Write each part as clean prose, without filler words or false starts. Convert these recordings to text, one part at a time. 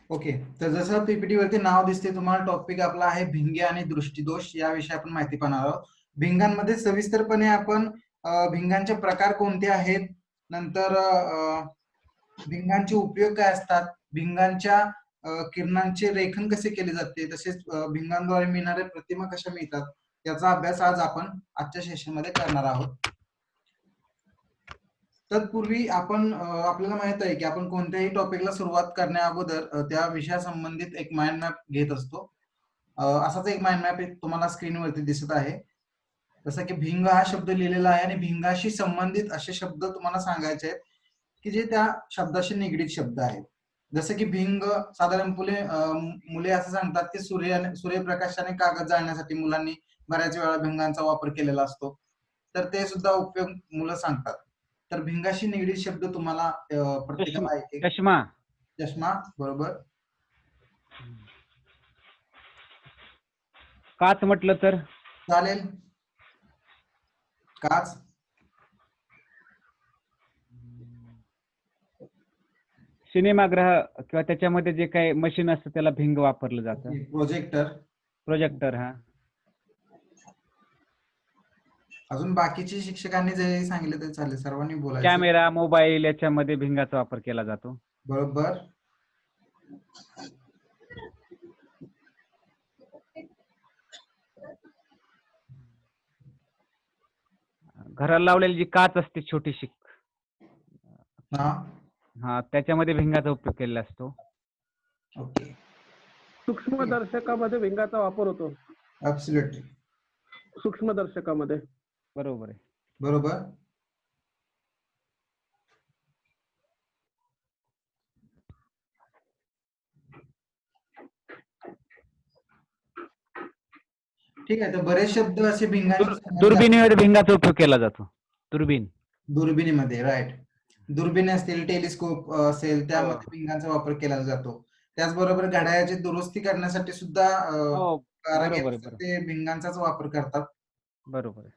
Okay. तर जसं PPT वरती नाव दिसते तुम्हाला, टॉपिक आपला आहे भिंगे आणि दृष्टिदोष, याविषयी आपण माहिती पाहणार आहोत. भिंगांमध्ये सविस्तरपणे आपण भिंगांचे प्रकार कोणते आहेत, नंतर भिंगांचे उपयोग काय असतात, भिंगांच्या किरणांचे रेखन कसे केले जाते, तसेच भिंगांद्वारे मिळणाऱ्या प्रतिमा कशा मिळतात, याचा अभ्यास आज आपण आजच्या सेशनमध्ये करणार आहोत. तत्पूर्वी आपण आपल्याला माहित आहे की आपण कोणत्याही टॉपिकला सुरुवात करण्या अगोदर त्या विषयासंबंधित एक माइंड मॅप घेत असतो. असाच एक माइंड मॅप तुम्हाला स्क्रीनवरती दिसत आहे. जसं की भिंग हा शब्द लिहिलेला आहे आणि भिंगाशी संबंधित असे शब्द तुम्हाला सांगायचे आहेत की जे त्या शब्दाशी निगडीत शब्द आहेत. जसं की भिंग साधारण मुले असं सांगतात की सूर्यप्रकाशाने कागद जाळण्यासाठी मुलांनी बऱ्याच वेळा भिंगांचा वापर केलेला असतो. तर ते सुद्धा उपयोग मुलं सांगतात. तर भिंगाशी निगडीत शब्द तुम्हाला प्रत्येकाला एक. चष्मा. चष्मा, बरोबर. काच म्हटलं तर चालेल. काच. सिनेमागृह किंवा त्याच्यामध्ये जे काही मशीन असतं त्याला भिंग वापरलं जातं. प्रोजेक्टर. प्रोजेक्टर. हा. अजून बाकीचे शिक्षकांनी जे सांगितले ते चालेल, सर्वांनी बोलायचं. कॅमेरा, मोबाईल याच्यामध्ये भिंगाचा वापर केला जातो. बरोबर. घराला लावलेली जी काच असते छोटीशी, हा, त्याच्यामध्ये भिंगाचा उपयोग केलेला असतो. ओके. सूक्ष्मदर्शकामध्ये भिंगाचा वापर होतो. ऍब्सोल्युटली. सूक्ष्मदर्शकामध्ये. बरोबर आहे. बरोबर. ठीक आहे. तर बरेच शब्द असे दुर्बिणीमध्ये भिंगाचा उपयोग केला जातो. दुर्बीण. दुर्बिणीमध्ये, राईट. दुर्बिणी असतील, टेलिस्कोप असेल, त्यामध्ये भिंगांचा वापर केला जातो. त्याचबरोबर घड्याळाची दुरुस्ती करण्यासाठी सुद्धा ते भिंगांचाच वापर करतात. बरोबर.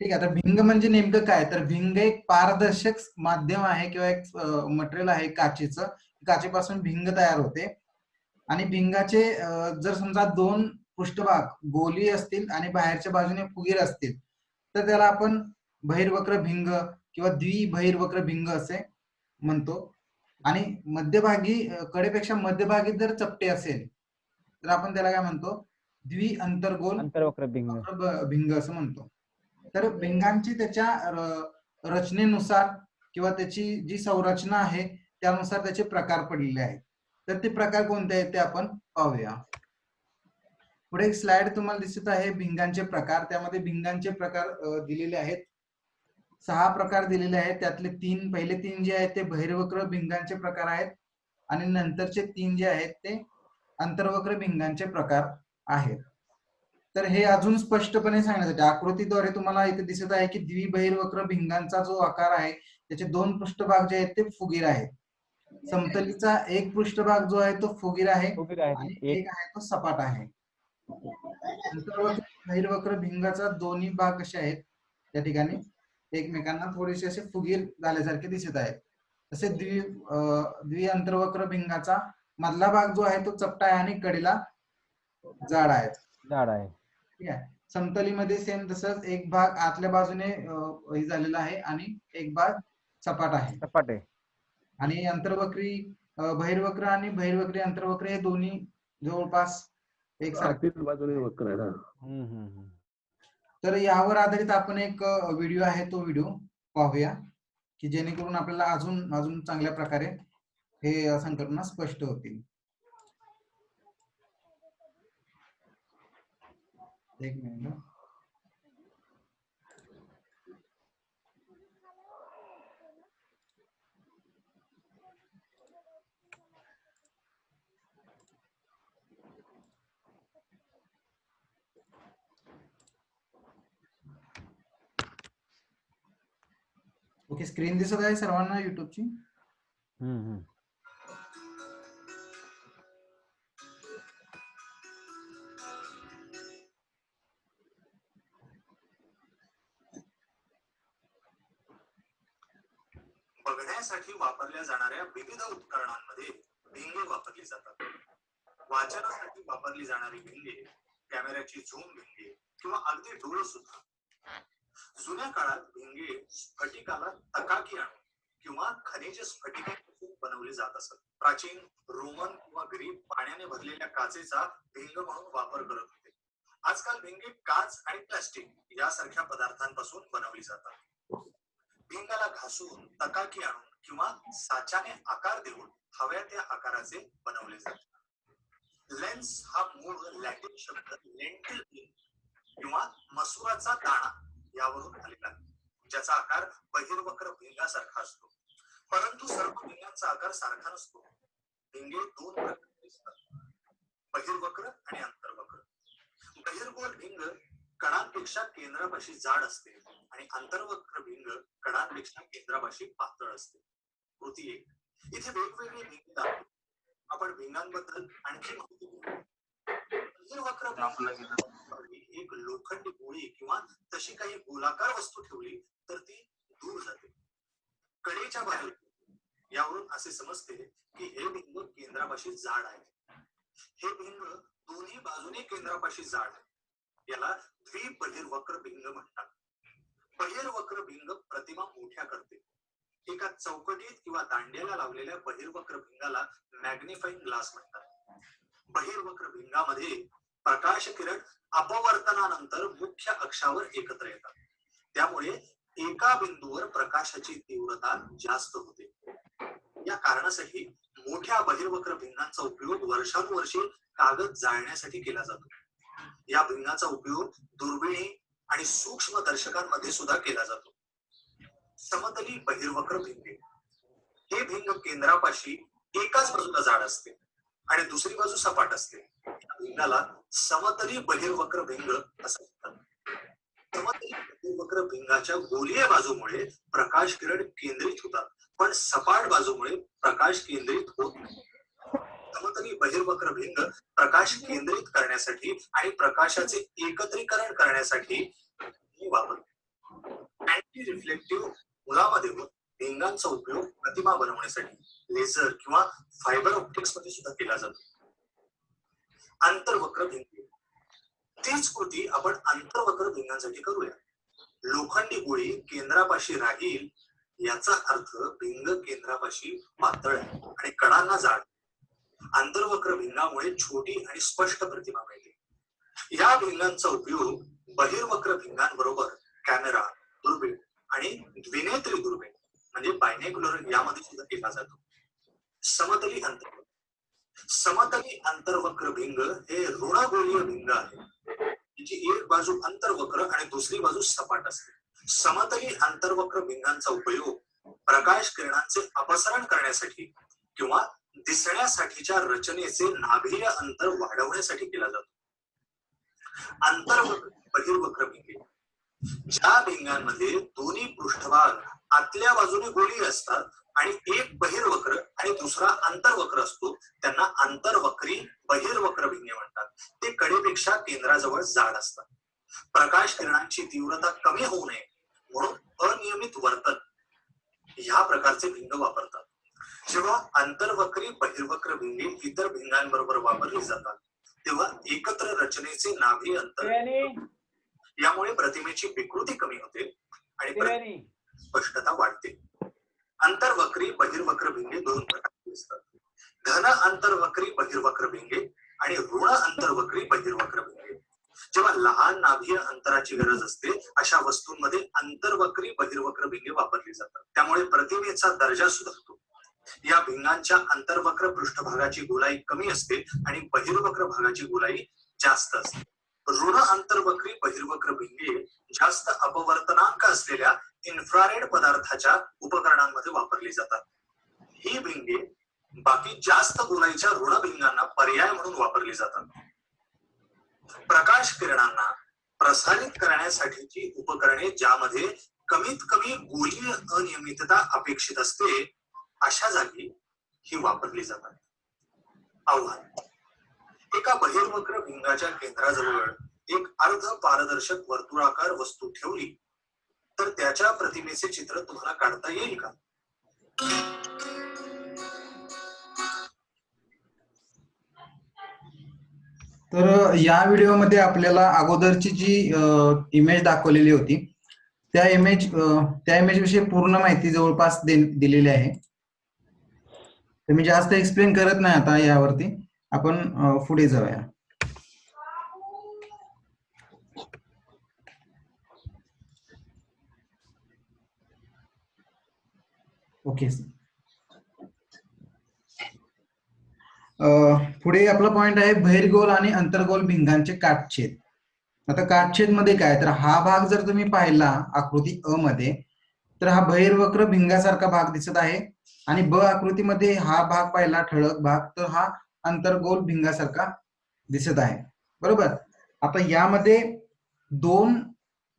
ठीक आहे. आता भिंग म्हणजे नेमकं काय, तर भिंग एक पारदर्शक माध्यम आहे किंवा एक मटेरियल आहे काचेचं. काचेपासून भिंग तयार होते आणि भिंगाचे जर समजा दोन पृष्ठभाग गोली असतील आणि बाहेरच्या बाजूने फुगीर असतील तर त्याला आपण बहिर्वक्र भिंग किंवा द्विबहिर्वक्र भिंग असे म्हणतो. आणि मध्यभागी कडेपेक्षा मध्यभागी जर चपटे असेल तर आपण त्याला काय म्हणतो, अंतर्वक्र भिंग असं म्हणतो. तर भिंगांची त्याच्या रचनेनुसार किंवा त्याची जी संरचना आहे त्यानुसार त्याचे प्रकार पडलेले आहेत. तर ते प्रकार कोणते आहेत ते आपण पाहूया. पुढे एक स्लाइड तुम्हाला दिसत आहे भिंगांचे प्रकार. त्यामध्ये भिंगांचे प्रकार दिलेले आहेत. 6 प्रकार दिलेले आहेत. त्यातले पहिले तीन जे आहेत ते बहिर्वक्र भिंगांचे प्रकार आहेत आणि नंतरचे 3 जे आहेत ते अंतर्वक्र भिंगांचे प्रकार आहेत. तर हे अजून स्पष्टपणे सांगण्यासाठी आकृतीद्वारे तुम्हाला इथे दिसत आहे की द्विबहिर्वक्र भिंगांचा जो आकार आहे त्याचे 2 पृष्ठभाग जे आहेत ते फुगीर आहेत. समतलीचा एक पृष्ठभाग जो आहे तो फुगीर आहे आणि एक आहे तो सपाट आहे. अंतर्वक्र बहिर्वक्र भिंगाचा दोन्ही भाग कसे आहेत त्या ठिकाणी एकमेकांना थोडेसे असे फुगीर झाल्यासारखे दिसत आहेत. तसे द्विअंतर्वक्र भिंगाचा मधला भाग जो आहे तो चपटा आहे आणि कडेला जाड आहे. ठीक आहे. समतलीमध्ये सेम तसंच एक भाग आतल्या बाजूने झालेला आहे आणि एक भाग सपाट आहे. आणि अंतर्वक्री बहिर्वक्र आणि बहिर्वक्री अंतर्वक्र हे दोन्ही जवळपास एकसारखेच बाजूने वक्र आहे. तर यावर आधारित आपण एक व्हिडिओ आहे तो व्हिडिओ पाहूया की जेणेकरून आपल्याला अजून चांगल्या प्रकारे हे संकल्पना स्पष्ट होतील. एक मिनिट. ओके. स्क्रीन दिसत आहे सर्वांना युट्यूबची? बघण्यासाठी वापरल्या जाणाऱ्या विविध उपकरणांमध्ये भिंगे वापरली जातात. वाचनासाठी वापरली जाणारी भिंगे, कॅमेऱ्याची झूम भिंगे किंवा अगदी डोळे सुद्धा. जुन्या काळात भिंगे स्फटिकाला तकाकी आणून किंवा खनिज स्फटिकापासून बनवले जात असत. प्राचीन रोमन किंवा ग्रीक पाण्याने भरलेल्या काचेचा भिंग म्हणून वापर करत होते. आजकाल भिंगे काच आणि प्लास्टिक यासारख्या पदार्थांपासून बनवली जातात. भिंगाला घासून तकाकी आणून किंवा साच्याने आकार देऊन हव्या त्या आकाराचे बनवले जातात. लेन्स हा मूळ लॅटिन शब्द लेंटिल किंवा मसुराचा दाणा यावरून आलेला आहे, ज्याचा आकार बहिर्वक्र भिंगासारखा असतो. परंतु सर्व भिंगांचा आकार सारखा नसतो. भिंगे दोन प्रकारचे असतात, बहिर्वक्र आणि अंतर्वक्र. बहिर्गोल भिंग कणांपेक्षा केंद्रापाशी जाड असते आणि अंतर्वक्र भिंग कणांपेक्षा केंद्रापाशी पातळ असते. कृती 1. इथे वेगवेगळी भिंग दाखवली. आपण भिंगांबद्दल आणखी माहिती घेऊ. बहिर्वक्र भिंग एक लोखंडी गोळी किंवा तशी काही गोलाकार वस्तू ठेवली तर ती दूर जाते. कडेच्या बाजूला यावरून असे समजते की हे भिंग केंद्रापाशी जाड आहे. हे भिंग दोन्ही बाजूने केंद्रापाशी जाड आहे. याला द्विबहिर्वक्र भिंग म्हणतात. बहिर्वक्र भिंग प्रतिमा मोठ्या करते. एका चौकटीत किंवा दांड्याला लावलेल्या बहिर्वक्र भिंगाला मॅग्निफाइंग ग्लास म्हणतात. बहिर्वक्र भिंगामध्ये प्रकाश किरण अपवर्तनानंतर मुख्य अक्षावर एकत्र येतात. त्यामुळे एका बिंदूवर प्रकाशाची तीव्रता जास्त होते. या कारणासाठी मोठ्या बहिर्वक्र भिंगांचा उपयोग वर्षानुवर्षे कागद जाळण्यासाठी केला जातो. या भिंगाचा उपयोग दुर्बिणी आणि सूक्ष्म दर्शकांमध्ये सुद्धा केला जातो. समतली बहिर्वक्र भिंगे. हे भिंग केंद्रापाशी एकाच बाजूला जाड असते आणि दुसरी बाजू सपाट असते. या भिंगाला समतली बहिर्वक्र भिंग असं म्हणतात. समतली बहिर्वक्र भिंगाच्या गोलीय बाजूमुळे प्रकाश किरण केंद्रित होतात, पण सपाट बाजूमुळे प्रकाश केंद्रित होत नाही. समतली बहिर्वक्र भिंग प्रकाश केंद्रित करण्यासाठी आणि प्रकाशाचे एकत्रीकरण करण्यासाठी वापरतात. अँटी रिफ्लेक्टिव्ह मुलामध्ये भिंगांचा उपयोग प्रतिमा बनवण्यासाठी लेझर किंवा फायबर ऑप्टिक्स मध्ये सुद्धा केला जातो. आंतरवक्र भिंगे. तीच कृती आपण आंतरवक्र भिंगांसाठी करूया. लोखंडी गोळी केंद्रापाशी राहील याचा अर्थ भिंग केंद्रापाशी पातळ आणि कडांना जाड. आंतरवक्र भिंगामुळे छोटी आणि स्पष्ट प्रतिमा मिळते. या भिंगांचा उपयोग बहिर्वक्र भिंगांबरोबर कॅमेरा, दुर्बीण आणि द्विनेत्री दुर्बीण म्हणजे बायनेक्युलर यामध्ये सुद्धा केला जातो. समतली अंतर्वक्र. समतली अंतर्वक्र भिंग हे ऋणगोलीय भिंग आहे. तिची एक बाजू अंतर्वक्र आणि दुसरी बाजू सपाट असते. समतली अंतर्वक्र भिंगांचा उपयोग प्रकाश किरणांचे अपसरण करण्यासाठी किंवा दिसण्यासाठीच्या रचनेचे नाभिय अंतर वाढवण्यासाठी केला जातो. अंतर्वक्र बहिर्वक्र भिंगे. ज्या भिंगांमध्ये दोन्ही पृष्ठभाग आतल्या बाजूने गोलीय असतात आणि एक बहिर्वक्र आणि दुसरा अंतर्वक्र असतो त्यांना अंतर्वक्री बहिर्वक्र भिंगे म्हणतात. ते कडेपेक्षा केंद्राजवळ जाड असतात. प्रकाश किरणांची तीव्रता कमी होऊ नये म्हणून अनियमित वर्तन ह्या प्रकारचे भिंग वापरतात. जेव्हा अंतर्वक्री बहिर्वक्र भिंगे इतर भिंगांबरोबर वापरली जातात तेव्हा एकत्र रचनेचे नाभी अंतर यामुळे प्रतिमेची विकृती कमी होते आणि स्पष्टता वाढते. अंतर्वक्री बहिर्वक्र भिंगे दोन प्रकारचे असतात. धन अंतर्वक्री बहिर्वक्र भिंगे आणि ऋण अंतर्वक्री बहिर्वक्र भिंगे. जेव्हा लहान नाभीय अंतराची गरज असते अशा वस्तूंमध्ये अंतर्वक्री बहिर्वक्र भिंगे वापरली जातात. त्यामुळे प्रतिमेचा दर्जा सुधारतो. या भिंगांच्या अंतर्वक्र पृष्ठभागाची गोलाई कमी असते आणि बहिर्वक्र भागाची गोलाई जास्त असते. ऋण अंतर्वक्री बहिर्वक्र भिंगे जास्त अपवर्तनांक असलेल्या इन्फ्रारेड पदार्थाच्या उपकरणांमध्ये वापरली जातात. ही भिंगे बाकी जास्त गोलाईच्या ऋण भिंगांना पर्याय म्हणून वापरली जातात. प्रकाश किरणांना प्रसारित करण्यासाठीची उपकरणे ज्यामध्ये कमीत कमी गोलीय अनियमितता अपेक्षित असते अशा जागी ही वापरली जातात. आव्हान. एका बहिर्वक्र भिंगाच्या केंद्राजवळ एक अर्ध पारदर्शक वर्तुळाकार वस्तू ठेवली तर त्याच्या प्रतिमेचे चित्र तुम्हाला काढता येईल का? तर या व्हिडिओमध्ये आपल्याला अगोदरची जी इमेज दाखवलेली होती त्या इमेज विषयी पूर्ण माहिती जवळपास दिलेली आहे. तर मी जास्त एक्सप्लेन करत नाही आता यावरती, आपण पुढे जाऊया. ओके. पुढे आपला पॉइंट आहे बहिर्गोल आणि अंतर्गोल भिंगांचे काटछेद. आता काटछेद मध्ये काय, तर हा भाग जर तुम्ही पाहिला आकृती अ मध्ये, तर हा बहिर्वक्र भिंगासारखा भाग दिसत आहे, आणि ब आकृतीमध्ये हा भाग पाहिला ठळक भाग, तर हा अंतर्गोल भिंगासारखा दिसत आहे. बरोबर. आता यामध्ये दोन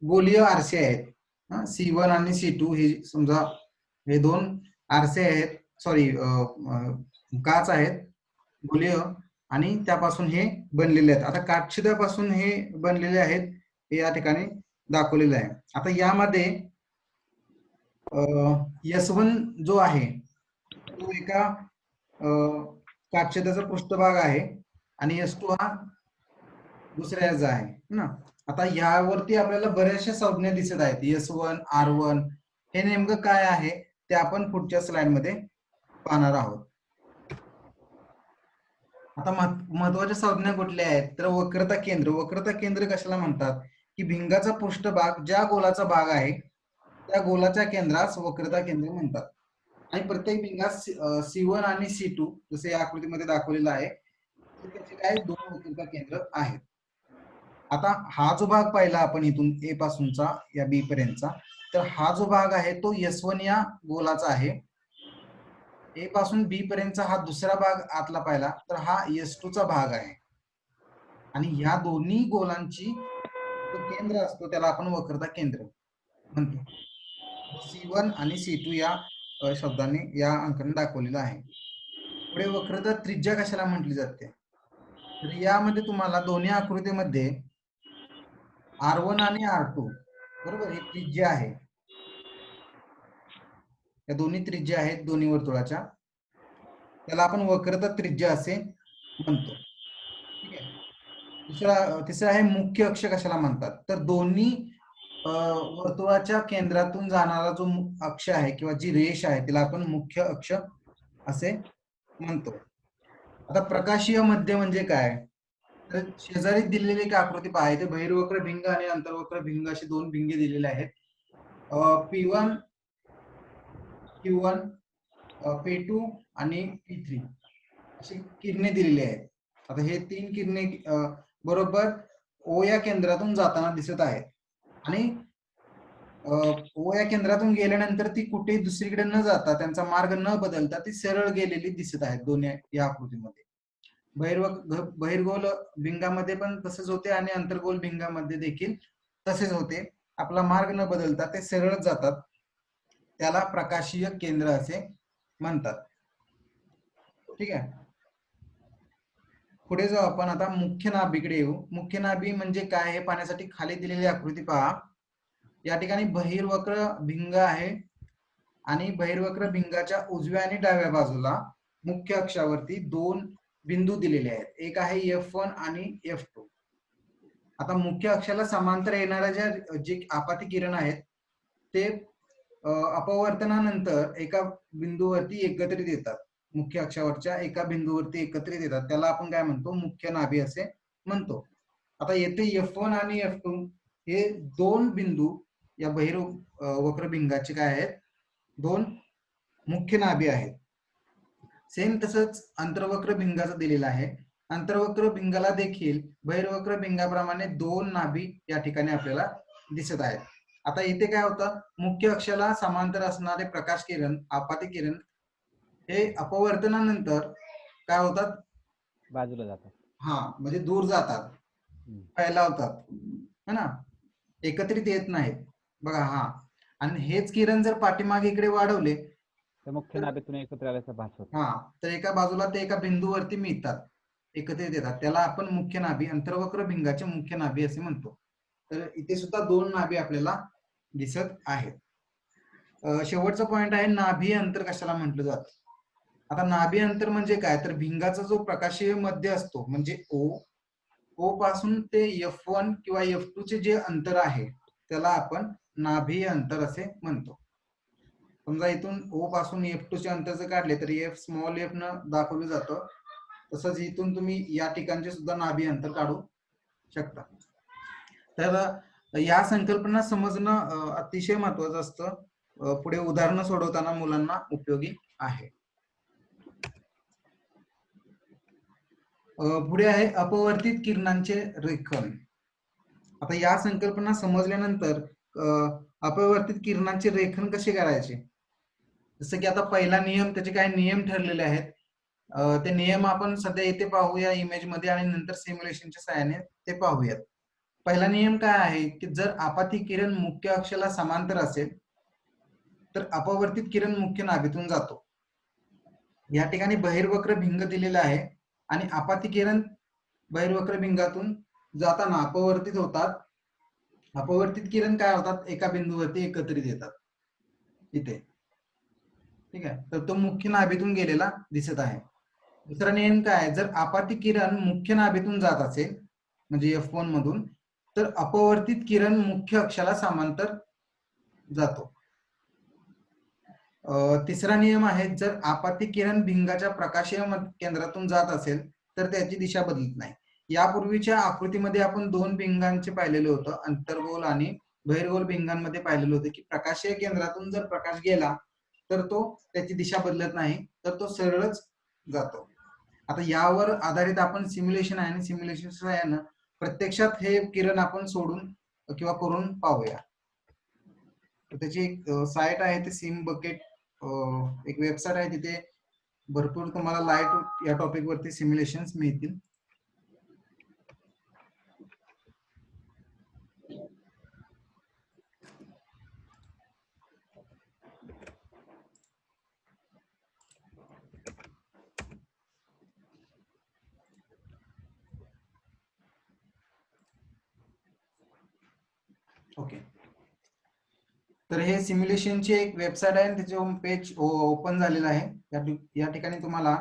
गोलीय आरसे आहेत, C1 आणि C2. हे समजा हे दोन आरसे आहेत, सॉरी काच आहेत गोलीय, आणि त्यापासून हे बनलेले आहेत. आता काटछेदापासून हे बनलेले आहेत, हे या ठिकाणी दाखवलेलं आहे. आता यामध्ये S1 जो आहे तो एका काटछेदाचा पृष्ठभाग आहे, आणि S2 हा दुसऱ्या याचा आहे ना. आता यावरती आपल्याला बऱ्याचशा संज्ञा दिसत आहेत, S1, R1. हे नेमकं काय आहे ते आपण पुढच्या स्लाइड मध्ये पाहणार आहोत. आता महत्वाच्या संज्ञा कुठल्या आहेत, तर वक्रता केंद्र. वक्रता केंद्र कशाला म्हणतात, की भिंगाचा पृष्ठभाग ज्या गोलाचा भाग आहे त्या गोलाच्या केंद्रास वक्रता केंद्र म्हणतात. आणि प्रत्येक भिंगास C1 आणि C2 जसे या आकृतीमध्ये दाखवलेलं आहे, त्याचे काय दोन वक्रता केंद्र आहेत. आता हा जो भाग पाहिला आपण इथून A पासूनचा या B पर्यंतचा, तर हा जो भाग आहे तो S1 या गोलाचा आहे. A पासून B पर्यंतचा हा दुसरा भाग आतला पाहिला तर हा S2 चा भाग आहे. आणि ह्या दोन्ही गोलांची जो केंद्र असतो त्याला आपण वक्रता केंद्र म्हणतो. C1 आणि C2 या शब्दाने या अंकाने दाखवलेलं आहे. पुढे वक्रता त्रिज्या कशाला म्हटली जाते, तर यामध्ये तुम्हाला दोन्ही आकृतीमध्ये R1 आणि R2 बरोबर हे त्रिज्या आहे. या दोन्ही त्रिज्या आहेत दोन्ही वर्तुळाच्या, त्याला आपण वक्रता त्रिज्या असे म्हणतो. ठीक आहे. तिसरा आहे मुख्य अक्ष कशाला म्हणतात, तर दोन्ही वर्तुळाच्या केंद्रातून जाणारा जो अक्ष आहे किंवा जी रेष आहे तिला आपण मुख्य अक्ष असे म्हणतो. आता प्रकाशीय मध्य म्हणजे काय, तर शेजारी दिलेली एक आकृती पहा, इथे बहिर्वक्र भिंग आणि अंतर्वक्र भिंग असे दोन भिंगे दिलेले आहेत. P1, Q1, P2 आणि P3 अशी किरणे दिलेली आहेत. आता हे तीन किरणे बरोबर O या केंद्रातून जाताना दिसत आहेत, आणि O या केंद्रातून गेल्यानंतर ती कुठे दुसरीकडे न जाता त्यांचा मार्ग न बदलता ती सरळ गेलेली दिसत आहेत दोन्ही या आकृतीमध्ये. बहिर्गोल भिंगामध्ये पण तसेच होते आणि अंतर्गोल भिंगामध्ये देखील तसेच होते. आपला मार्ग न बदलता ते सरळ जातात, त्याला प्रकाशीय केंद्र असे म्हणतात. ठीक आहे. पुढे जाऊ आपण आता मुख्य नाभीकडे येऊ. मुख्य नाभी म्हणजे काय हे पाहण्यासाठी खाली दिलेली आकृती पहा. या ठिकाणी बहिर्वक्र भिंग आहे, आणि बहिर्वक्र भिंगाच्या उजव्या आणि डाव्या बाजूला मुख्य अक्षावरती दोन बिंदू दिलेले आहेत, एक आहे F1 आणि F2. आता मुख्य अक्षाला समांतर येणाऱ्या जे आपाती किरण आहेत ते अपवर्तनानंतर एका बिंदूवरती एकत्रित येतात, मुख्य अक्षावरच्या एका बिंदूवरती एकत्रित येतात, त्याला आपण काय म्हणतो, मुख्य नाभी असे म्हणतो. आता येथे F1 आणि F2 हे दोन बिंदू या वक्र भिंगाचे काय आहेत, दोन मुख्य नाभी आहेत. सेम तसंच अंतर्वक्र भिंगाचं दिलेलं आहे. अंतर्वक्र भिंगाला देखील बहिर्वक्र भिंगाप्रमाणे दोन नाभी या ठिकाणी आपल्याला दिसत आहेत. आता इथे काय होतं, मुख्य अक्षाला समांतर असणारे प्रकाश किरण, आपाती किरण हे अपवर्तनानंतर काय होतात, बाजूला जातात. हा म्हणजे दूर जातात, फैलावतात, है ना, एकत्रित येत नाहीत. बघा हा, आणि हेच किरण जर पाठीमागे इकडे वाढवले तर मुख्य नाभीतून एकत्र आल्याचा भास होतो. हा, तर एका बाजूला ते एका बिंदूवरती मिळतात, एकत्रित येतात, त्याला आपण मुख्य नाभी, अंतर्वक्र भिंगाचे मुख्य नाभी असे म्हणतो. तर इथे सुद्धा दोन नाभी आपल्याला दिसत आहेत. शेवटचा पॉइंट आहे नाभी अंतर कशाला म्हटलं जातं. आता नाभी अंतर म्हणजे काय, तर भिंगाचा जो प्रकाशीय मध्य असतो म्हणजे O, ओ पासून ते F1 किंवा F2 चे जे अंतर आहे त्याला आपण नाभी अंतर असे म्हणतो. समजा इथून O पासून F2 चे अंतर जर काढले तर F स्मॉल f न दाखवलं जातं. तसंच इथून तुम्ही या ठिकाणचे सुद्धा नाभी अंतर काढू शकता. तर या संकल्पना समजणं अतिशय महत्वाचं असतं. पुढे उदाहरणं सोडवताना मुलांना उपयोगी आहे. पुढे आहे अपवर्तित किरणांचे रेखन. आता या संकल्पना समजल्यानंतर अपवर्तित किरणांचे रेखन कसे करायचे, जसं की आता पहिला नियम, त्याचे काही नियम ठरलेले आहेत. ते नियम आपण सध्या इथे पाहूया इमेज मध्ये आणि नंतर सिम्युलेशनच्या सहाय्याने ते पाहूयात. पहिला नियम काय आहे की जर आपाती किरण मुख्य अक्षाला समांतर असेल तर अपवर्तित किरण मुख्य नाभीतून जातो. या ठिकाणी बहिर्वक्र भिंग दिलेला आहे आणि आपाती किरण बहिर्वक्र भिंगातून जाताना अपवर्तित होतात. अपवर्तित किरण काय होतात, एका बिंदूवरती एकत्रित येतात इथे. ठीक आहे, तर तो मुख्य नाभीतून गेलेला दिसत आहे. दुसरा नियम काय आहे, जर आपाती किरण मुख्य नाभीतून जात असेल म्हणजे F1 मधून तर अपवर्तित किरण मुख्य अक्षाला समांतर जातो. तिसरा नियम आहे, जर आपाती किरण भिंगाच्या प्रकाशीय केंद्रातून जात असेल तर त्याची दिशा बदलत नाही. यापूर्वीच्या आकृतीमध्ये आपण दोन भिंगांचे पाहिलेले होतं, अंतर्गोल आणि बहिर्गोल भिंगांमध्ये पाहिलेलं होतं की प्रकाशीय केंद्रातून जर प्रकाश गेला तर तो त्याची दिशा बदलत नाही, तर तो सरळच जातो. आता यावर आधारित आपण सिम्युलेशन आहे आणि सिम्युलेशन सहाय्यानं प्रत्यक्षात हे किरण आपण सोडून किंवा करून पाहूया. त्याची एक साईट आहे, ते सिम बकेट एक वेबसाईट आहे, तिथे भरपूर तुम्हाला लाईट या टॉपिक वरती सिम्युलेशन्स मिळतील. ओके, तर हे सिम्युलेशनची एक वेबसाईट आहे, त्याचे होम पेज ओपन झालेलं आहे. या ठिकाणी तुम्हाला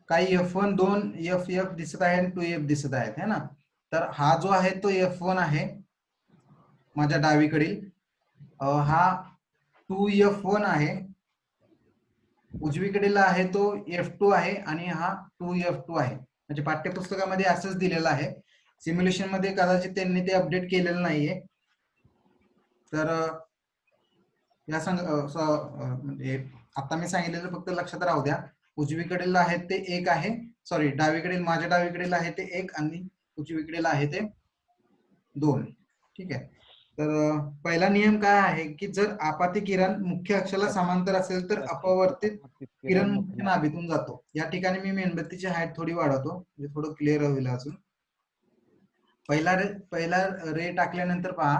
काही F1 2 FF दिसत आहे आणि 2F दिसत आहेत है ना. तर हा जो आहे तो F1 आहे माझ्या डावीकडील, हा 2F1 आहे, उजवीकडील आहे तो F2 आहे आणि हा 2F2 आहे. म्हणजे पाठ्यपुस्तकामध्ये असंच दिलेलं आहे. सिम्युलेशन मध्ये कदाचित त्यांनी ते अपडेट केलेलं नाहीये. तर या म्हणजे आता मी सांगितलेलं फक्त लक्षात राहू द्या. उजवीकडील आहे ते 1 आहे, सॉरी डावीकडील, माझ्या डावीकडील आहे ते 1 आणि उजवीकडील आहे ते 2. ठीक आहे, तर पहिला नियम काय आहे की जर आपाती किरण मुख्य अक्षाला समांतर असेल तर अपवर्तित किरण मुख्य नाभीतून जातो. या ठिकाणी मी मेणबत्तीची हाईट थोडी वाढवतो म्हणजे थोडं क्लिअर होईल अजून. पहिला रे टाकल्यानंतर पहा,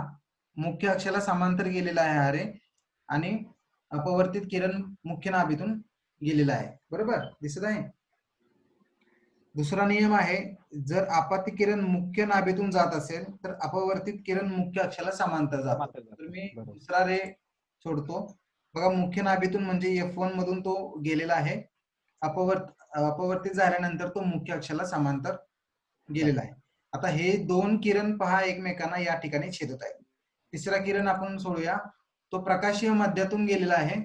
मुख्य अक्षाला समांतर गेलेला आहे हा रे आणि अपवर्तित किरण मुख्य नाभीतून गेलेला आहे. बरोबर दिसत आहे. दुसरा नियम आहे, जर आपाती किरण मुख्य नाभीतून जात असेल तर अपवर्तित किरण मुख्य अक्षाला समांतर जातो. तर मी दुसरा रे सोडतो. बघा, मुख्य नाभीतून म्हणजे F1 मधून तो गेलेला आहे, अपवर्तित झाल्यानंतर तो मुख्य अक्षाला समांतर गेलेला आहे. आता हे दोन किरण पहा एकमेकांना या ठिकाणी छेदत आहेत. तिसरा किरण आपण सोडूया, तो प्रकाशीय मध्यातून गेलेला आहे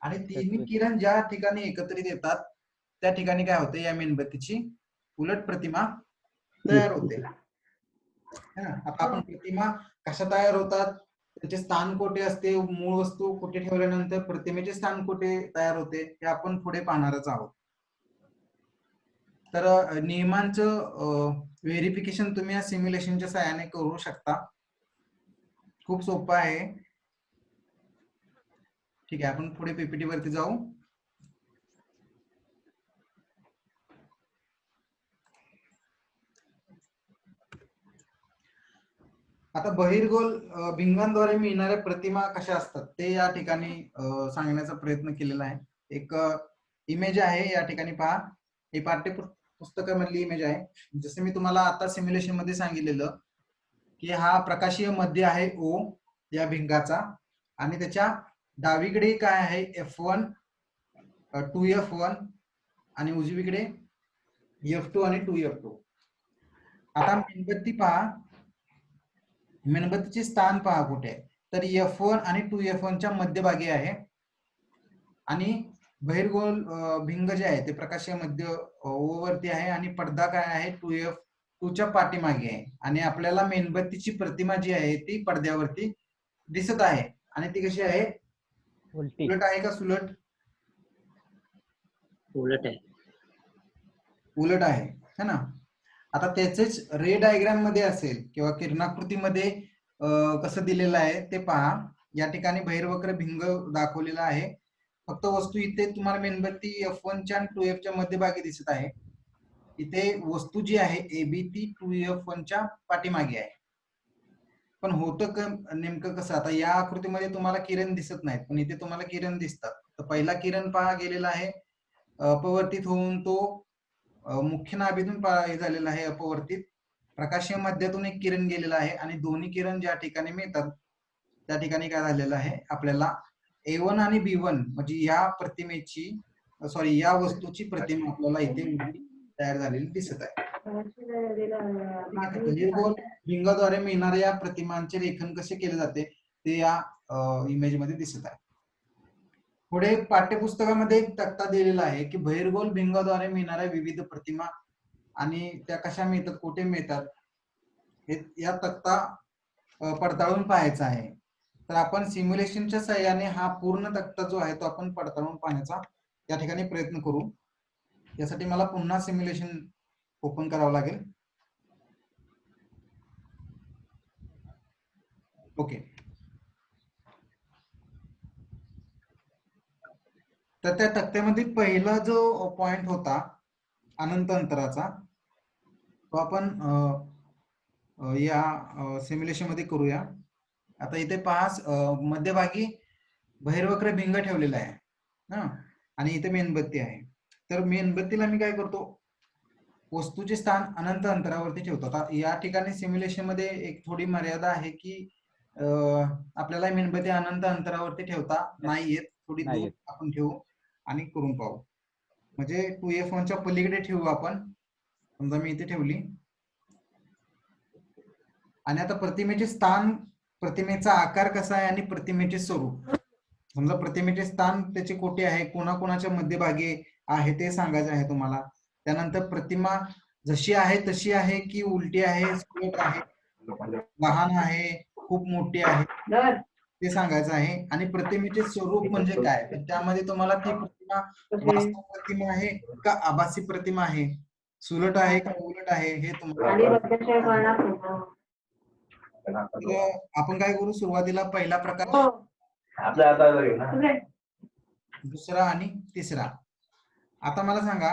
आणि तिन्ही किरण ज्या ठिकाणी एकत्रित येतात त्या ठिकाणी काय होते, या मेणबत्तीची उलट प्रतिमा तयार होते. आता आपण प्रतिमा कशा तयार होतात, त्याचे स्थान कुठे असते, मूळ वस्तू कुठे ठेवल्यानंतर प्रतिमेचे स्थान कुठे तयार होते हे आपण पुढे पाहणारच आहोत. तर नियमांचं व्हेरिफिकेशन तुम्ही या सिम्युलेशनच्या सहाय्याने करू शकता. खूप सोपं आहे. ठीक आहे, आपण पुढे पीपीटी वरती जाऊ. आता बहिर्गोल भिंगांद्वारे मिळणाऱ्या प्रतिमा कशा असतात ते या ठिकाणी सांगण्याचा प्रयत्न केलेला आहे. एक इमेज आहे या ठिकाणी पहा, ही पाठ्यपुस्तकामधली इमेज आहे. जसं मी तुम्हाला आता सिम्युलेशन मध्ये सांगितलेलं की हा प्रकाशीय मध्य आहे O या भिंगाचा आणि त्याच्या डावीकडे काय आहे F1 2F1 आणि उजवीकडे F2 आणि 2F2. आता मेणबत्ती पहा, मेणबत्तीचे स्थान पहा कुठे आहे, तर F1 आणि 2F1 च्या मध्यभागी आहे आणि बहिर्गोल भिंग जे आहे ते प्रकाशीय मध्य वरती आहे आणि पडदा काय आहे 2F2 च्या पाठीमागे आहे आणि आपल्याला मेणबत्तीची प्रतिमा जी आहे ती पडद्यावरती दिसत आहे आणि ती कशी आहे, उलटी. उलट आहे का सुलट? उलट आहे. उलट आहे है ना. आता त्याचेच रे डायग्राम मध्ये असेल किंवा किरणाकृतीमध्ये कसं दिलेलं आहे ते पहा. या ठिकाणी बहिर्वक्र भिंग दाखवलेला आहे. फक्त वस्तू इथे तुम्हाला मेणबत्ती F1 च्या आणि 2F च्या मध्यभागी दिसत आहे. इथे वस्तू जी आहे AB ती 2F1 च्या पाठीमागे आहे. पण होतं नेमकं कसं, आता या आकृतीमध्ये तुम्हाला किरण दिसत नाहीत पण इथे तुम्हाला किरण दिसतात. तर पहिला किरण पहा गेलेला आहे अपवर्तित होऊन तो मुख्य नाभीतून झालेला आहे अपवर्तित. प्रकाशीय मध्यातून एक किरण गेलेला आहे आणि दोन्ही किरण ज्या ठिकाणी मिळतात त्या ठिकाणी काय झालेलं आहे, आपल्याला A1 आणि B1 म्हणजे या प्रतिमेची या वस्तूची प्रतिमा आपल्याला इथे तयार झालेली दिसत आहे. बहिर्गोल भिंगाद्वारे मिळणाऱ्या या प्रतिमांचे लेखन कसे केले जाते ते या इमेज मध्ये दिसत आहे. पुढे पाठ्यपुस्तकामध्ये एक तक्ता दिलेला आहे की बहिर्गोल भिंगाद्वारे मिळणाऱ्या विविध प्रतिमा आणि त्या कशा मिळतात, कुठे मिळतात, हे या तक्ता पडताळून पाहायचा आहे. तर आपण सिम्युलेशनच्या सहाय्याने हा पूर्ण तक्ता जो आहे तो आपण पडताळून पाहण्याचा या ठिकाणी प्रयत्न करू. यासाठी मला पुन्हा सिम्युलेशन ओपन करावं लागेल. ओके, तर त्या तक्त्यामध्ये पहिला जो पॉइंट होता अनंत अंतराचा तो आपण या सिम्युलेशन मध्ये करूया. आता इथे पहा मध्यभागी बहिर्वक्र भिंग ठेवलेला आहे ना आणि इथे मेणबत्ती आहे. तर मेणबत्तीला मी काय करतो, वस्तूचे स्थान अनंत अंतरावरती ठेवतो. आता या ठिकाणी सिम्युलेशन मध्ये एक थोडी मर्यादा आहे की आपल्याला मेणबत्ती अनंत अंतरावरती ठेवता नाही येत, थोडी दूर आपण ठेवू आणि करून पाहू. म्हणजे 2F1 च्या पलीकडे ठेवू आपण. समजा मी इथे ठेवली आणि आता प्रतिमेचे स्थान, प्रतिमेचा आकार कसा आहे आणि प्रतिमेचे स्वरूप, समजा प्रतिमेचे स्थान त्याचे कुठे आहे, कोणाकोणाच्या मध्यभागी आहे ते सांगायचं आहे तुम्हाला. त्यानंतर प्रतिमा जशी आहे तशी आहे की उलटी आहे, सुलट आहे, लहान आहे, खूप मोठी आहे ते सांगायचं आहे. आणि प्रतिमेचे स्वरूप म्हणजे काय, तर त्यामध्ये तुम्हाला ती प्रतिमा वास्तव प्रतिमा आहे का आभासी प्रतिमा आहे, सुलट आहे का उलट आहे हे तुम्हाला. आपण काय करू, सुरुवातीला पहिला प्रकार, दुसरा आणि तिसरा. आता मला सांगा,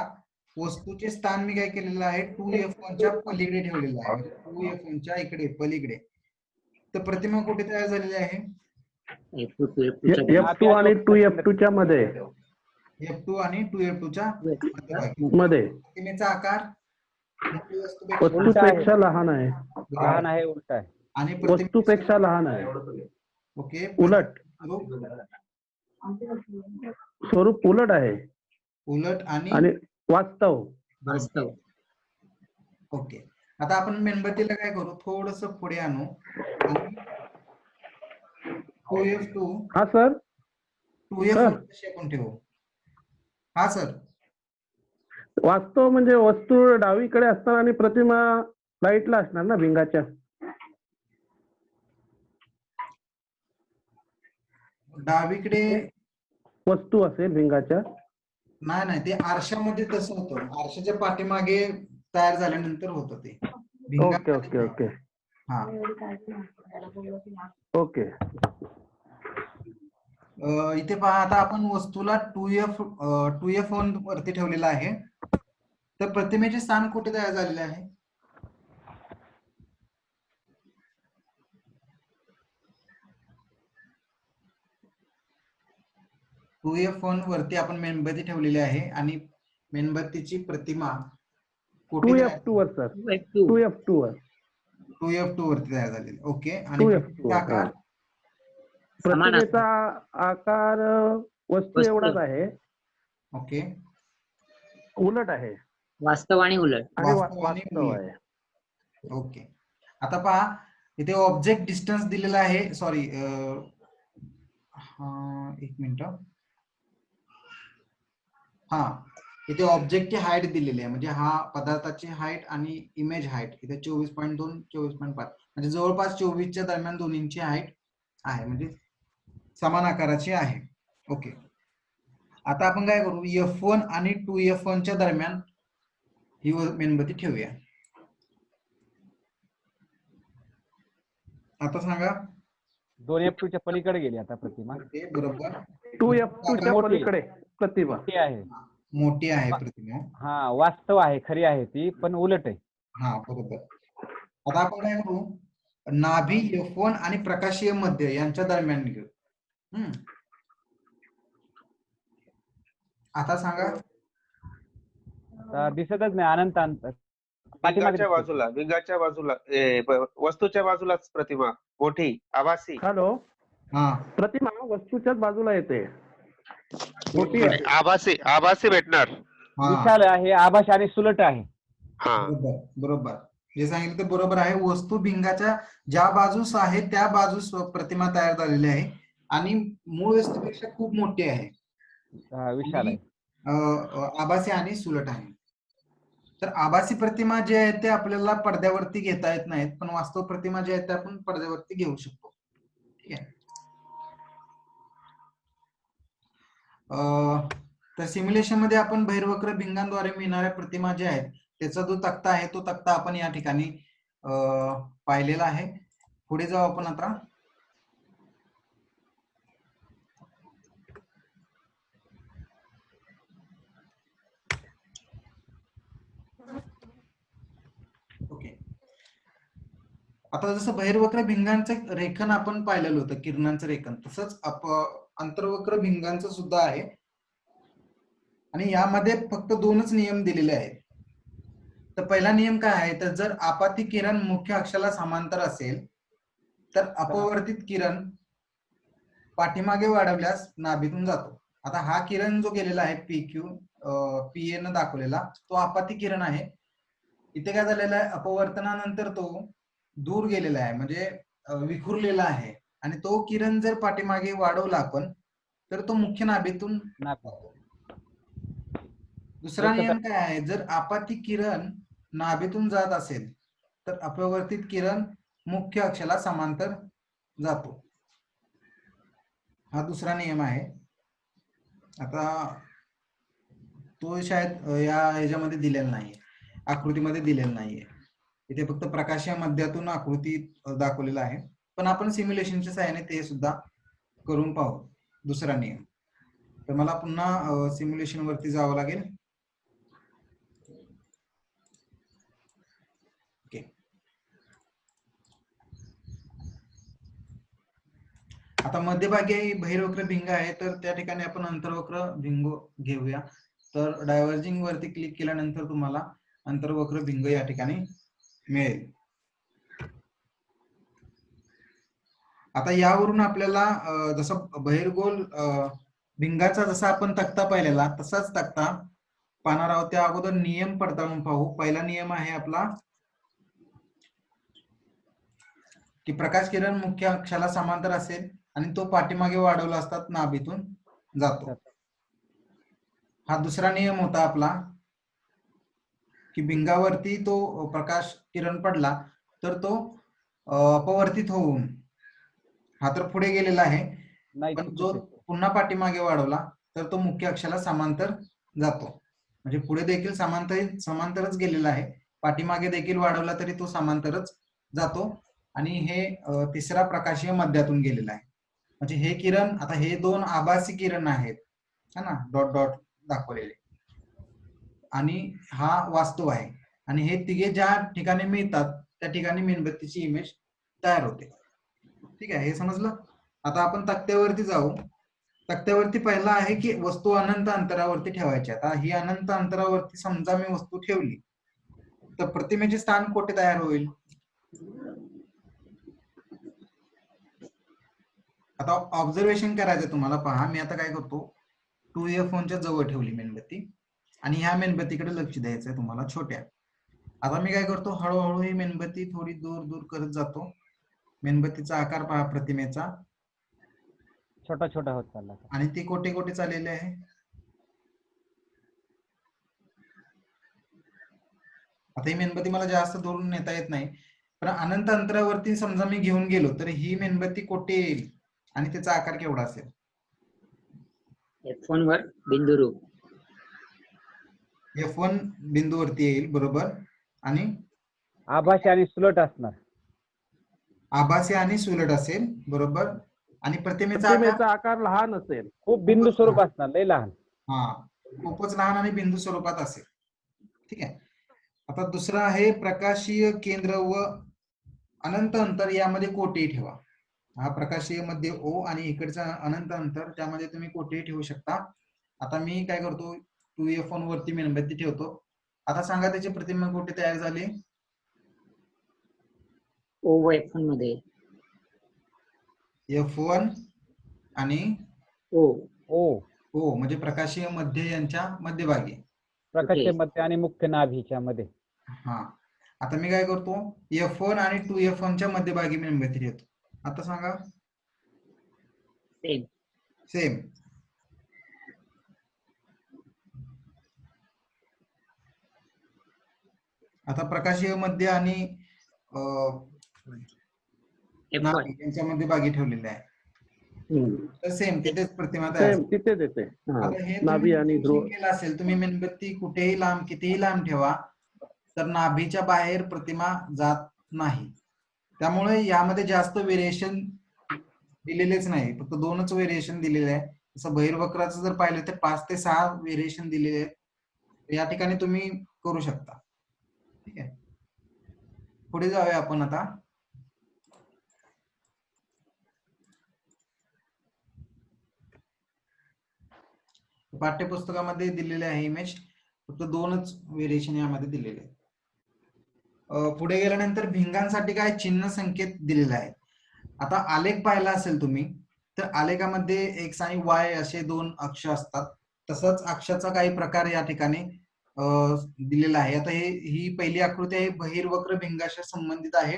वस्तूचे स्थान मी काय केलेलं आहे 2F1 च्या पलीकडे ठेवलेलं आहे, 2F1 च्या इकडे पलीकडे. तर प्रतिमा कुठे तयार झालेली आहे, F2 आणि 2F2 च्या मध्ये. F2 आणि 2F2 च्या मध्ये. प्रतिमेचा आकार वस्तूपेक्षा लहान आहे. लहान आहे, उलट आहे. आणि वस्तूपेक्षा लहान आहे. ओके, उलट, स्वरूप उलट आहे. उलट आणि वास्तव. ओके. आता आपण मेणबत्तीला काय करू, थोडस पुढे आणू आणि 2F2 हा सर, 2F1 कशी आपण ठेवू. हा सर, वास्तव म्हणजे वस्तू डावीकडे असणार आणि प्रतिमा राईटला असणार ना भिंगाच्या. डावीकडे वस्तू असेल भिंगाच्या. नाही नाही, ते आरशामध्ये तसं होतं, आरशाच्या पाठीमागे तयार झाल्यानंतर होतं ते. Okay okay okay. हा ओके. इथे पहा, आता आपण वस्तूला 2F1 वरती ठेवलेला आहे. तर प्रतिमेचे स्थान कुठे तयार झालेले आहे, टू एफ वन वरती आपण मेणबत्ती ठेवलेली आहे आणि मेणबत्तीची प्रतिमा 2F2 वर सर. 2F2 वर. 2F2 वरती तयार झालेली. ओके. आणि 2F2 आकार, प्रतिमेचा आकार वस्तू एवढाच आहे. ओके, उलट आहे. वास्तव आणि उलट. आणि वास्तव आणि वास्तव उलट. आहे. ओके. आता पहा इथे ऑब्जेक्ट डिस्टन्स दिलेला आहे. सॉरी, एक मिनिट. हा, इथे ऑब्जेक्टची हाईट दिलेली आहे, म्हणजे हा पदार्थाची हाईट आणि इमेज हाईट इथे 24.2 24.5 म्हणजे जवळपास 24च्या दरम्यान दोन्हींची हाईट आहे, म्हणजे समान आकाराची आहे. ओके. आता आपण काय करू, F1 आणि 2F1 च्या दरम्यान ही मेणबत्ती ठेवूया. आता सांगा. 2F2 च्या पलीकडे गेली आता प्रतिमा. ते बरोबर 2F2 च्या मोठी. पलीकडे प्रतिमा मोठी आहे. मोठी आहे प्रतिमा. हा, वास्तव आहे, खरी आहे ती, पण उलट आहे. हा, बरोबर. आता आपण काय करू, नाभी F1 आणि प्रकाशीय मध्य यांच्या दरम्यान घेऊ. आता सांगा. आता दिसतच नाही, अनंत अंतर. भिंगाच्या बाजूला वस्तूच्या बाजूलाच प्रतिमा मोठी आभासी. हॅलो, हा, प्रतिमा वस्तूच्याच बाजूला येते, मोठी आहे. आभासी भेटणार. हा, विशाल आहे, आभास आणि सुलट आहे. हा, बरोबर बरोबर. जे सांगितलं ते बरोबर आहे. वस्तू भिंगाच्या ज्या बाजूस आहे त्या बाजूस प्रतिमा तयार झालेली आहे आणि मूळ वस्तूपेक्षा खूप मोठी आहे. विशाल आहे. आभासी आणि सुलट आहे. तर आभासी प्रतिमा जे आहेत ते आपल्याला पडद्यावरती घेता येत नाहीत, पण वास्तव प्रतिमा जे आहेत ते आपण पडद्यावरती घेऊ शकतो. ठीक आहे. तर सिम्युलेशन मध्ये आपण बहिर्वक्र भिंगांद्वारे मिळणाऱ्या प्रतिमा जे आहेत त्याचा जो तक्ता आहे तो तक्ता आपण या ठिकाणी पाहिलेला आहे. पुढे जाऊ आपण आता. ओके. आता जसं बहिर्वक्र भिंगांचं रेखन आपण पाहिलेलं होतं, किरणांचं रेखन, तसंच अंतर्वक्र भिंगांचं सुद्धा आहे आणि यामध्ये फक्त दोनच नियम दिलेले आहेत. तर पहिला नियम काय आहे, तर जर आपाती किरण मुख्य अक्षाला समांतर असेल तर अपवर्तित किरण पाठीमागे वाढवल्यास नाभीतून जातो. आता हा किरण जो गेलेला आहे PQ PA न दाखवलेला तो आपाती किरण आहे. इथे काय झालेलं आहे, अपवर्तनानंतर तो दूर गेलेला आहे, म्हणजे विखुरलेला आहे आणि तो किरण जर पाठीमागे वाढवला आपण तर तो मुख्य नाभीतून जातो. दुसरा नियम काय आहे, जर आपाती किरण नाभीतून जात असेल तर अपवर्तित किरण मुख्य अक्षाला समांतर जातो. हा दुसरा नियम आहे. आता तो शायद या ह्याच्यामध्ये दिलेला नाहीये, आकृतीमध्ये दिलेला नाहीये. इथे फक्त प्रकाशीय मध्यातून आकृती दाखवलेला आहे, पण आपण सिम्युलेशनच्या सहाय्याने ते सुद्धा करून पाहू. दुसरा नियम. तर मला पुन्हा सिम्युलेशन वरती जावं लागेल. ओके. आता मध्यभागी बहिर्वक्र भिंग आहे, तर त्या ठिकाणी आपण अंतर्वक्र भिंग घेऊया. तर डायव्हर्जिंग वरती क्लिक केल्यानंतर तुम्हाला अंतर्वक्र भिंग या ठिकाणी मिळेल. आता यावरून आपल्याला जसं बहिर्गोल भिंगाचा जसा आपण तक्ता पाहिलेला तसाच तक्ता पाहणार आहोत. त्या अगोदर नियम पडताळून पाहू. पहिला नियम आहे आपला की प्रकाश किरण मुख्य अक्षाला समांतर असेल आणि तो पाठीमागे वाढवला असतात नाभीतून जातो. हा दुसरा नियम होता आपला की भिंगावरती तो प्रकाश किरण पडला तर तो अपवर्तित होऊन, हा तर पुढे गेलेला आहे, पण जो पुन्हा पाठीमागे वाढवला तर तो मुख्य अक्षाला समांतर जातो. म्हणजे पुढे देखील समांतरच गेलेला आहे, पाठीमागे देखील वाढवला तरी तो समांतरच जातो आणि हे तिसरा प्रकाशीय मध्यातून गेलेला आहे. म्हणजे हे किरण, आता हे दोन आभासी किरण आहेत है ना, डॉट डॉट दाखवलेले, आणि हा वास्तव आहे, आणि हे तिघे ज्या ठिकाणी मिळतात त्या ठिकाणी मेणबत्तीची इमेज तयार होते. ठीक आहे, हे समजलं. आता आपण तक्त्यावरती जाऊ. तक्त्यावरती पहिला आहे की वस्तू अनंत अंतरावरती ठेवायची. आता ही अनंत अंतरावरती समजा मी वस्तू ठेवली तर प्रतिमेचे स्थान कोठे तयार होईल. आता ऑब्झर्वेशन करायचं तुम्हाला. पहा, मी आता काय करतो, 2F1 च्या जवळ ठेवली मेणबत्ती आणि ह्या मेणबत्तीकडे लक्ष द्यायचंय तुम्हाला छोट्या. आता मी काय करतो, हळूहळू ही मेणबत्ती थोडी दूर दूर करत जातो. मेणबत्तीचा आकार पहा प्रतिमेचा, छोटा छोटा होत चालला. आणि ती कोठे कोठे चाललेली आहे. आता ही मेणबत्ती मला जास्त दूर नेता येत नाही, पण अनंत अंतरावरती समजा मी घेऊन गेलो तर ही मेणबत्ती कोठे येईल आणि त्याचा आकार केवढा असेल. F1 वर बिंदुरूप. F1 बिंदूवरती येईल, बरोबर. आणि आभासी आणि सुलट असणार. आभासी आणि सुलट असेल, बरोबर. आणि प्रतिमेचा आकार प्रतिमेचा आकार लहान असेल. खूप बिंदू स्वरूप असणार, लय लहान. हा, खूपच लहान आणि बिंदू स्वरूपात असेल. ठीक आहे. आता दुसरा आहे प्रकाशीय केंद्र व अनंत अंतर यामध्ये कोठेही ठेवा. हा प्रकाशीय मध्ये O आणि इकडचा अनंत अंतर त्यामध्ये तुम्ही कोठेही ठेवू शकता. आता मी काय करतो, 2F1 वरती मेणबत्ती ठेवतो. आता सांगा त्याची प्रतिमा कुठे तयार झाली. O व F1 मध्ये. F1 आणि O. O म्हणजे प्रकाशीय मध्ये यांच्या मध्यभागी. प्रकाशीय मध्ये आणि मुख्य नाभीच्या मध्ये. हा, आता मी काय करतो, F1 आणि 2F1 च्या मध्यभागी मेणबत्ती ठेवतो. आता सांगा. सेम. आता प्रकाशीय मध्ये आणि नाभी यांच्या मध्यभागी ठेवलेले आहे. तर सेम तिथेच प्रतिमा तयार. सेम तिथेच येते. आता हे नाभी आणि ध्रुव केलं असेल तुम्ही, मेणबत्ती कुठेही लांब कितीही लांब ठेवा तर नाभीच्या बाहेर प्रतिमा जात नाही. त्यामुळे यामध्ये जास्त व्हेरिएशन दिलेलेच नाही, फक्त 2च व्हेरिएशन दिलेले आहे. जसं बहिर्वक्राचं जर पाहिलं तर 5 ते 6 व्हेरिएशन दिलेले आहेत. या ठिकाणी तुम्ही करू शकता. ठीक आहे, पुढे जाऊया आपण आता. पाठ्यपुस्तकामध्ये दिलेले आहे इमेज, फक्त 2च व्हेरिएशन यामध्ये दिलेले आहे. पुढे गेल्यानंतर भिंगांसाठी काय चिन्ह संकेत दिलेला आहे. आता आलेख पाहिला असेल तुम्ही, तर आलेखामध्ये X आणि Y असे 2 अक्ष असतात. तसंच अक्षाचा काही प्रकार या ठिकाणी दिलेला आहे. आता ही पहिली आकृती आहे, बहिर्वक्र भिंगाशी संबंधित आहे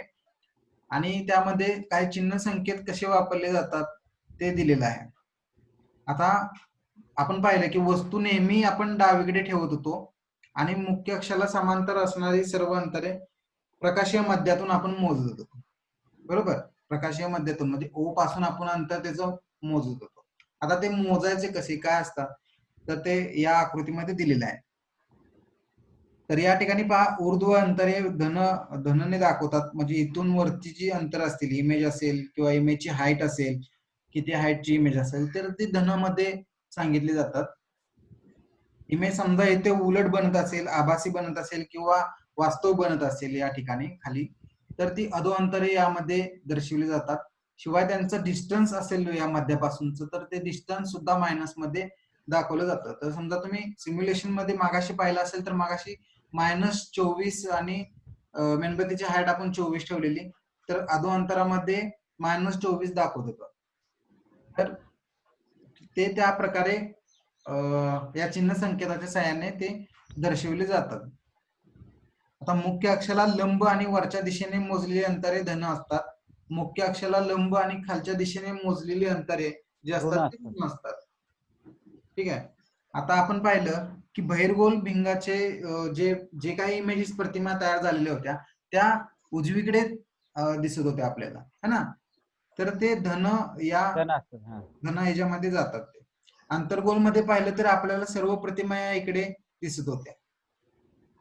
आणि त्यामध्ये काही चिन्ह संकेत कसे वापरले जातात ते दिलेलं आहे. आता आपण पाहिलं की वस्तू नेहमी आपण डावीकडे ठेवत होतो आणि मुख्य अक्षाला समांतर असणारी सर्व अंतरे प्रकाशीय मध्यातून आपण मोजत होतो, बरोबर. प्रकाशीय मध्यातून म्हणजे O पासून आपण अंतर त्याचं मोजत होतो. आता ते मोजायचे कसे काय असतात, तर ते या आकृतीमध्ये दिलेलं आहे. तर या ठिकाणी पहा, ऊर्ध्व अंतरे धनने दाखवतात. म्हणजे इथून वरची जी अंतर असतील, इमेज असेल किंवा इमेजची हाईट असेल, किती हाईटची इमेज असेल, तर ती धनमध्ये सांगितली जातात. इमेज समजा इथे उलट बनत असेल, आभासी बनत असेल किंवा वास्तव बनत असेल या ठिकाणी खाली, तर ती अधोअंतरे यामध्ये दर्शवली जातात. शिवाय त्यांचं डिस्टन्स असेल या मध्यापासूनच, तर ते डिस्टन्स सुद्धा मायनस मध्ये दाखवलं जातं. तर समजा तुम्ही सिम्युलेशन मध्ये मागाशी पाहिलं असेल तर मागाशी -24 आणि मेणबत्तीची हाईट आपण 24 ठेवलेली, तर अधोअंतरामध्ये -24 दाखवत होतं. तर ते त्या प्रकारे या चिन्ह संकेताच्या साहाय्याने ते दर्शवले जातात. आता मुख्य अक्षाला लंब आणि वरच्या दिशेने मोजलेली अंतरे धन असतात. मुख्य अक्षाला लंब आणि खालच्या दिशेने मोजलेली अंतरे जे असतात ते ऋण असतात. ठीक आहे. आता आपण पाहिलं की बहिर्गोल भिंगाचे जे काही इमेजेस प्रतिमा तयार झालेल्या होत्या त्या उजवीकडे दिसत होत्या आपल्याला, है ना. तर ते धन ह्याच्यामध्ये जातात. ते अंतर्गोल मध्ये पाहिलं तर आपल्याला सर्व प्रतिमा या इकडे दिसत होत्या,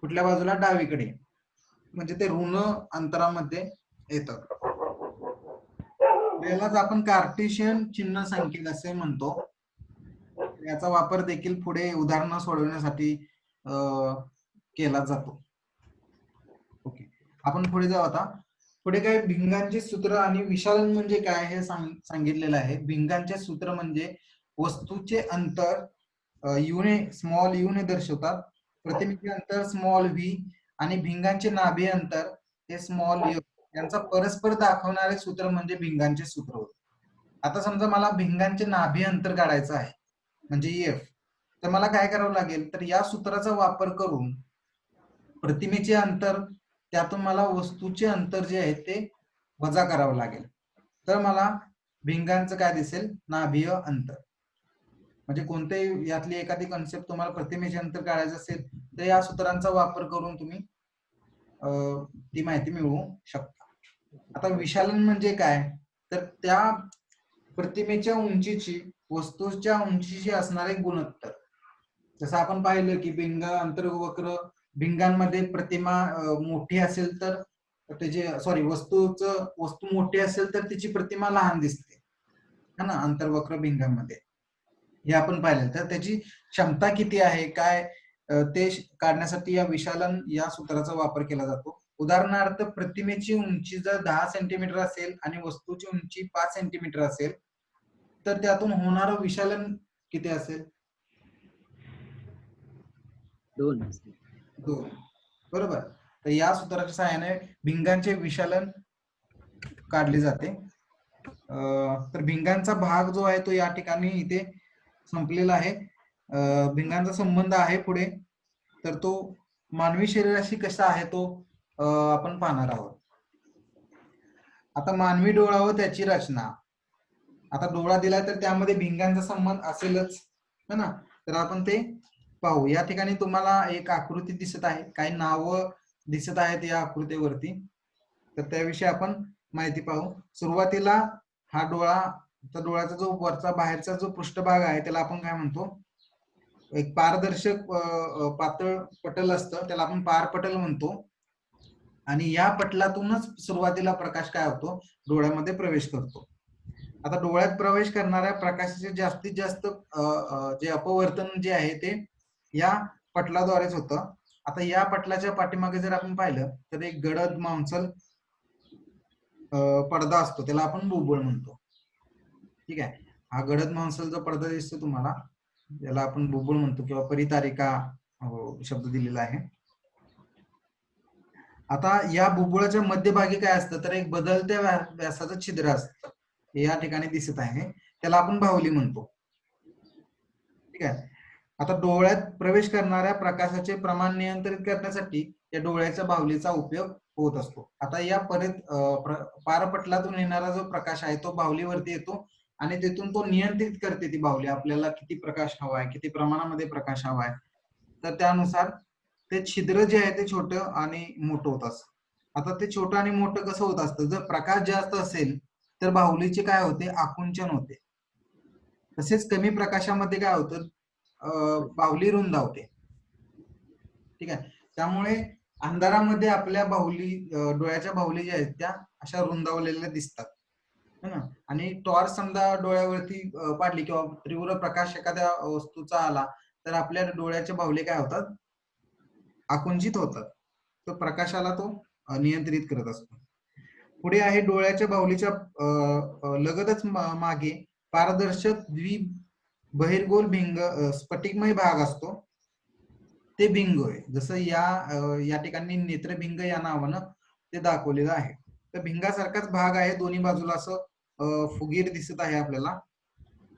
कुठल्या बाजूला, डावीकडे. म्हणजे ते ऋण अंतरामध्ये येतात. यालाच आपण कार्टेशियन चिन्ह संकेत असे म्हणतो. याचा वापर देखील पुढे उदाहरणं सोडवण्यासाठी केला जातो. ओके, आपण पुढे जाऊ. आता पुढे काय, भिंगांचे सूत्र आणि विशालन म्हणजे काय हे सांगितलेलं आहे. भिंगांचे सूत्र म्हणजे वस्तूचे अंतर स्मॉल यू ने दर्शवतात, प्रतिमेचे अंतर स्मॉल व्ही आणि भिंगांचे नाभी अंतर हे स्मॉल एफ यांचा परस्पर दाखवणारे सूत्र म्हणजे भिंगांचे सूत्र होते. आता समजा मला भिंगांचे नाभी अंतर काढायचं आहे म्हणजे EF, तर मला काय करावं लागेल, तर या सूत्राचा वापर करून प्रतिमेचे अंतर त्यातून मला वस्तूचे अंतर जे आहे ते वजा करावं लागेल. तर मला भिंगांचं काय दिसेल, नाभीय अंतर. म्हणजे कोणत्याही यातली एखादी कन्सेप्ट तुम्हाला प्रतिमेचे अंतर काढायचं असेल तर या सूत्रांचा वापर करून तुम्ही ती माहिती मिळवू शकता. आता विशालन म्हणजे काय, तर त्या प्रतिमेच्या उंचीची वस्तूच्या उंचीशी असणारे गुणोत्तर. जसं आपण पाहिलं की भिंग अंतर्वक्र भिंगांमध्ये प्रतिमा मोठी असेल तर त्याची वस्तू मोठी असेल तर तिची प्रतिमा लहान दिसते है ना, अंतर्वक्र भिंगांमध्ये हे आपण पाहिलं. तर त्याची क्षमता किती आहे काय ते काढण्यासाठी या विशालन या सूत्राचा वापर केला जातो. उदाहरणार्थ प्रतिमेची उंची जर 10 सेंटीमीटर असेल आणि वस्तूची उंची 5 सेंटीमीटर असेल तर त्यातून होणारं विशालन किती असेल, 2. 2. बरोबर. तर या सूत्राच्या सहाय्याने भिंगांचे विशालन काढले जाते. तर भिंगांचा भाग जो आहे तो या ठिकाणी इथे संपलेला आहे. भिंगांचा संबंध आहे पुढे, तर तो मानवी शरीराशी कसा आहे तो आपण पाहणार आहोत. आता मानवी डोळा व त्याची रचना. आता डोळा दिलाय तर त्यामध्ये भिंगांचा संबंध असेलच है ना, तर आपण ते पाहू. या ठिकाणी तुम्हाला एक आकृती दिसत आहे, काही नावं दिसत आहेत या आकृतीवरती, तर त्याविषयी आपण माहिती पाहू. सुरुवातीला हा डोळा, तर डोळ्याचा जो वरचा बाहेरचा जो पृष्ठभाग आहे त्याला आपण काय म्हणतो, एक पारदर्शक पातळ पटल असतं त्याला आपण पारपटल म्हणतो. आणि या पटलातूनच सुरुवातीला प्रकाश काय होतो, डोळ्यामध्ये प्रवेश करतो. आता डोळ्यात प्रवेश करणाऱ्या प्रकाशाचे जास्तीत जास्त जे अपवर्तन जे आहे ते या पटलाद्वारेच होतं. आता या पटलाच्या पाठीमागे जर आपण पाहिलं तर एक गडद मांसल पडदा असतो, त्याला आपण बुब्बुळ म्हणतो. ठीक आहे, हा गडद मांसल जो पडदा दिसतो तुम्हाला याला आपण बुब्बुळ म्हणतो किंवा परितारिका शब्द दिलेला आहे. आता या बुब्बुळाच्या मध्यभागी काय असतं, तर एक बदलत्या व्यासाचं छिद्र असतं, हे या ठिकाणी दिसत आहे, त्याला आपण बाहुली म्हणतो. ठीक आहे. आता डोळ्यात प्रवेश करणाऱ्या प्रकाशाचे प्रमाण नियंत्रित करण्यासाठी या डोळ्याच्या बाहुलीचा उपयोग होत असतो. आता या पारपटलातून येणारा जो प्रकाश आहे तो बाहुलीवरती येतो आणि तिथून तो नियंत्रित करते ती बाहुली, आपल्याला किती प्रकाश हवाय, किती प्रमाणामध्ये प्रकाश हवाय, तर त्यानुसार ते छिद्र जे आहे ते छोटं आणि मोठं होत असतं. आता ते छोटं आणि मोठं कसं होत असतं, जर प्रकाश जास्त असेल तर बाहुलीचे काय होते, आकुंचन होते. तसेच कमी प्रकाशामध्ये काय होतं, बाहुली रुंदावते. ठीक आहे, त्यामुळे अंधारामध्ये आपल्या बाहुली डोळ्याच्या बाहुली ज्या आहेत त्या अशा रुंदावलेल्या दिसतात है ना. आणि टॉर्च समजा डोळ्यावरती पाडली किंवा तीव्र प्रकाश एखाद्या वस्तूचा आला तर आपल्या डोळ्याच्या बाहुली काय होतात, आकुंचित होतात. तो प्रकाशाला तो नियंत्रित करत असतो. पुढे आहे डोळ्याच्या बाहुलीच्या लगतच मागे पारदर्शक बहिर्गोल भिंग स्फटिकमय भाग असतो, ते भिंग होय. जसं या ठिकाणी नेत्रभिंग या नावानं ते दाखवलेलं आहे. तर भिंगासारखाच भाग आहे, दोन्ही बाजूला असं फुगीर दिसत आहे आपल्याला.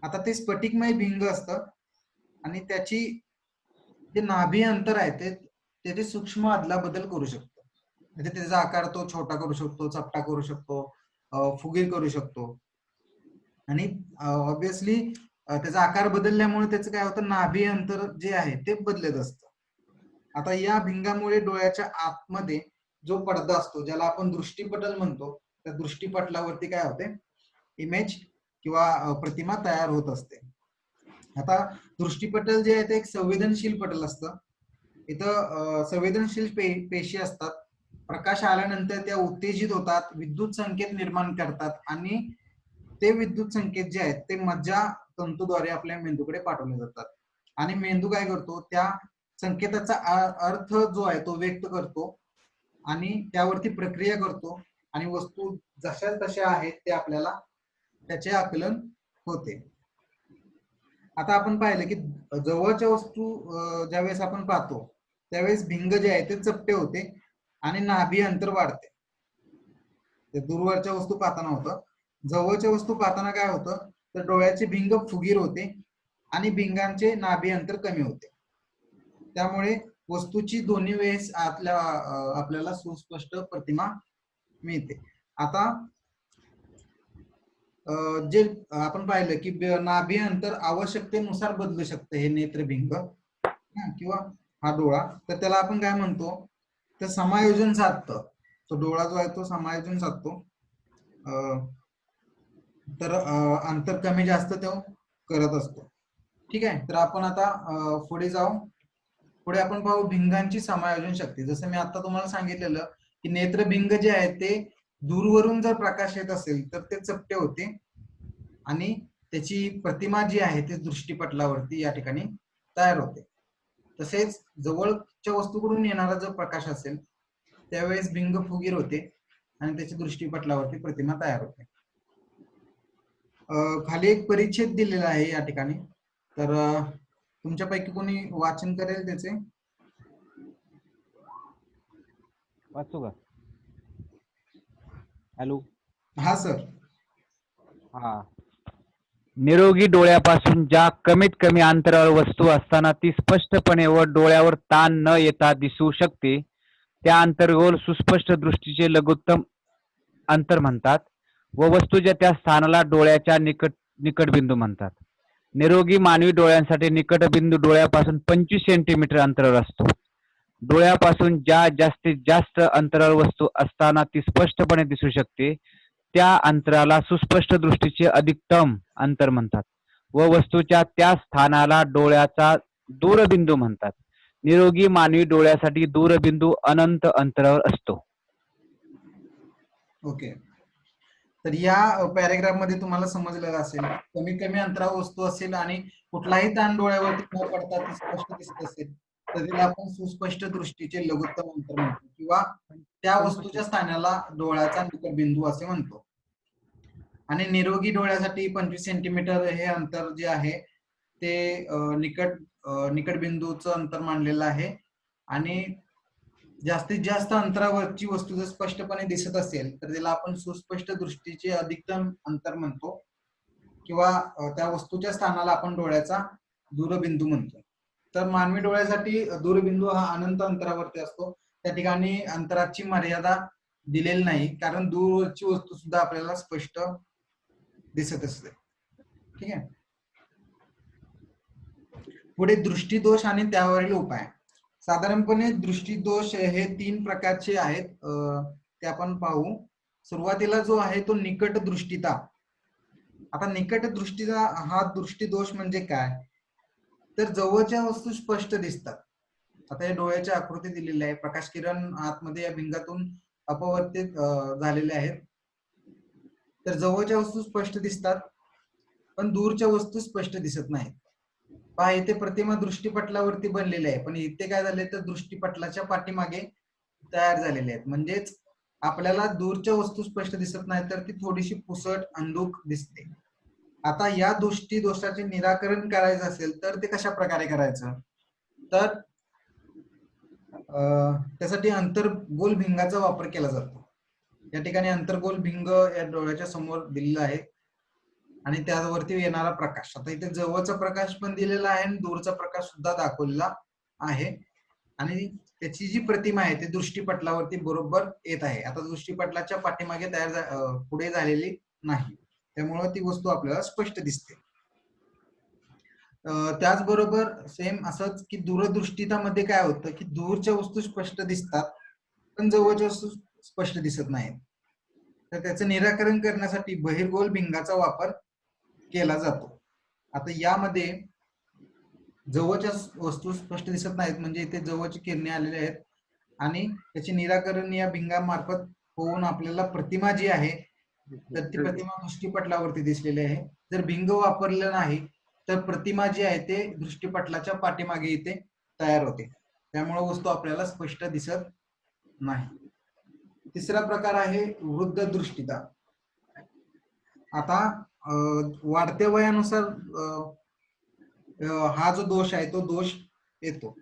आता ते स्फटिकमय भिंग असतं आणि त्याची जे नाभी अंतर आहे ते त्याचे सूक्ष्म अदला बदल करू शकतो. म्हणजे त्याचा आकार तो छोटा करू शकतो, चपटा करू शकतो, फुगीर करू शकतो. आणि ऑब्विसली त्याचा आकार बदलल्यामुळे त्याचं काय होतं, नाभी अंतर जे आहे ते बदलत असतं. आता या भिंगामुळे डोळ्याच्या आतमध्ये जो पडदा असतो ज्याला आपण दृष्टीपटल म्हणतो, त्या दृष्टीपटलावरती काय होते, इमेज किंवा प्रतिमा तयार होत असते. आता दृष्टीपटल जे आहे ते एक संवेदनशील पटल असतं. इथं संवेदनशील पेशी असतात, प्रकाश आल्यानंतर त्या उत्तेजित होतात, विद्युत संकेत निर्माण करतात आणि ते विद्युत संकेत जे आहेत ते मज्जा तंतूद्वारे आपल्या मेंदूकडे पाठवले जातात. आणि मेंदू काय करतो, त्या संकेताचा अर्थ जो आहे तो व्यक्त करतो आणि त्यावरती प्रक्रिया करतो आणि वस्तू जशा तशा आहेत ते आपल्याला त्याचे आकलन होते. आता आपण पाहिलं की जवळच्या वस्तू ज्यावेळेस आपण पाहतो त्यावेळेस भिंग जे आहे ते चपटे होते आणि नाभी अंतर वाढते. ते दूरवरच्या वस्तू पाहताना होतं. जवळच्या वस्तू पाहताना काय होतं, तर डोळ्याचे भिंग फुगीर होते आणि भिंगांचे नाभी अंतर कमी होते. त्यामुळे वस्तूची दोन्ही वेळेस आपल्याला सुस्पष्ट प्रतिमा मिळते. आता जे आपण पाहिलं की नाभी अंतर आवश्यकतेनुसार बदलू शकते हे नेत्रभिंग किंवा हा डोळा, तर त्याला आपण काय म्हणतो, तर समायोजन साधतं. तो डोळा जो आहे तो समायोजन साधतो. तर अंतर कमी जास्त तो करत असतो. ठीक आहे. तर आपण आता पुढे जाऊ. पुढे आपण पाहू भिंगांची समायोजन शक्ती. जसं मी आता तुम्हाला सांगितलेलं की नेत्रभिंग जे आहे ते दूरवरून जर प्रकाश येत असेल तर ते चपटे होते आणि त्याची प्रतिमा जी आहे ती दृष्टीपटलावरती या ठिकाणी तयार होते. तसेच जवळच्या वस्तूकडून येणारा जो प्रकाश असेल त्यावेळेस भिंग फुगीर होते आणि त्याची दृष्टीपटलावरती प्रतिमा तयार होते. खाली एक परिच्छेद दिलेला आहे या ठिकाणी, तर तुमच्यापैकी कोणी वाचन करेल त्याचे? वाचू का? हॅलो. हा सर. हा. निरोगी डोळ्यापासून ज्या कमीत कमी अंतरावर वस्तू असताना ती स्पष्टपणे व डोळ्यावर ताण न येता दिसू शकते त्या अंतर्गोल सुस्पष्ट दृष्टीचे लघुत्तम अंतर म्हणतात व वस्तूच्या त्या स्थानाला डोळ्याच्या निकटबिंदू म्हणतात. निरोगी मानवी डोळ्यांसाठी निकटबिंदू डोळ्यापासून 25 सेंटीमीटर अंतरावर असतो. डोळ्यापासून ज्या जास्तीत जास्त अंतरावर वस्तू असताना ती स्पष्टपणे दिसू शकते त्या अंतराला सुस्पष्ट दृष्टीचे अधिकतम अंतर म्हणतात व वस्तूच्या त्या स्थानाला डोळ्याचा दूरबिंदू म्हणतात. निरोगी मानवी डोळ्यासाठी दूरबिंदू अनंत अंतरावर असतो. ओके. तर या पॅरेग्राफ मध्ये तुम्हाला समजलेलं असेल, कमी कमी अंतरावर वस्तू असेल आणि कुठलाही ताण डोळ्यावरती न पडता ती स्पष्ट दिसत असेल तर तिला आपण सुस्पष्ट दृष्टीचे लघुत्तम अंतर म्हणतो किंवा त्या वस्तूच्या स्थानाला डोळ्याचा निकटबिंदू असे म्हणतो. आणि निरोगी डोळ्यासाठी 25 सेंटीमीटर हे अंतर जे आहे ते निकटबिंदूचं अंतर मानलेलं आहे. आणि जास्तीत जास्त अंतरावरची वस्तू जर स्पष्टपणे दिसत असेल तर त्याला आपण सुस्पष्ट दृष्टीचे अधिकतम अंतर म्हणतो किंवा त्या वस्तूच्या स्थानाला आपण डोळ्याचा दूरबिंदू म्हणतो. तर मानवी डोळ्यासाठी दूरबिंदू हा अनंत अंतरावरती असतो. त्या ठिकाणी अंतराची मर्यादा दिलेली नाही, कारण दूरवरची वस्तू सुद्धा आपल्याला स्पष्ट दिसत असते. ठीक आहे. पुढे दृष्टीदोष आणि त्यावरील उपाय. साधारणपणे दृष्टीदोष हे 3 प्रकारचे आहेत, ते आपण पाहू. सुरुवातीला जो आहे तो निकट दृष्टीता. आता निकट दृष्टीचा हा दृष्टीदोष म्हणजे काय, तर जवळच्या वस्तू स्पष्ट दिसतात. आता या डोळ्याच्या आकृती दिलेली आहे, प्रकाश किरण आतमध्ये या भिंगातून अपवर्तित झालेले आहेत. तर जवळच्या वस्तू स्पष्ट दिसतात पण दूरच्या वस्तू स्पष्ट दिसत नाहीत. पहा इथे प्रतिमा दृष्टीपटलावरती बनलेली आहे पण इथे काय झाले तर दृष्टीपटलाच्या पाठीमागे तयार झालेले आहेत. म्हणजेच आपल्याला दूरच्या वस्तू स्पष्ट दिसत नाही तर ती थोडीशी पुसट अंधुक दिसते. आता या दृष्टीदोषाचे निराकरण करायचं असेल तर ते कशा प्रकारे करायचं, तर त्यासाठी अंतर्गोल भिंगाचा वापर केला जातो. या ठिकाणी अंतर्गोल भिंग या डोळ्याच्या समोर दिलेला आहे आणि त्यावरती येणारा प्रकाश. आता इथे जवळचा प्रकाश पण दिलेला आहे आणि दूरचा प्रकाश सुद्धा दाखवलेला आहे आणि त्याची जी प्रतिमा आहे ती दृष्टीपटलावरती बरोबर येत आहे. आता दृष्टीपटलाच्या पाठीमागे पुढे झालेली नाही, त्यामुळे ती वस्तू आपल्याला स्पष्ट दिसते. त्याचबरोबर सेम असंच की दूरदृष्टितामध्ये काय होतं की दूरच्या वस्तू स्पष्ट दिसतात पण जवळच्या वस्तू स्पष्ट दिसत नाहीत. तर त्याचं निराकरण करण्यासाठी बहिर्गोल भिंगाचा वापर केला जातो. आता यामध्ये जवळच्या वस्तू स्पष्ट दिसत नाहीत म्हणजे इथे जवळची किरणे आलेले आहेत आणि त्याचे निराकरण या भिंगामार्फत होऊन आपल्याला प्रतिमा जी आहे तर ती प्रतिमा दृष्टीपटलावरती दिसलेली आहे. जर भिंग वापरलं नाही तर प्रतिमा जी आहे ते दृष्टीपटलाच्या पाठीमागे इथे तयार होते, त्यामुळे वस्तू आपल्याला स्पष्ट दिसत नाही. तिसरा प्रकार आहे वृद्ध दृष्टिता. आता वाढत्या वयानुसार हा जो दोष आहे तो दोष येतो.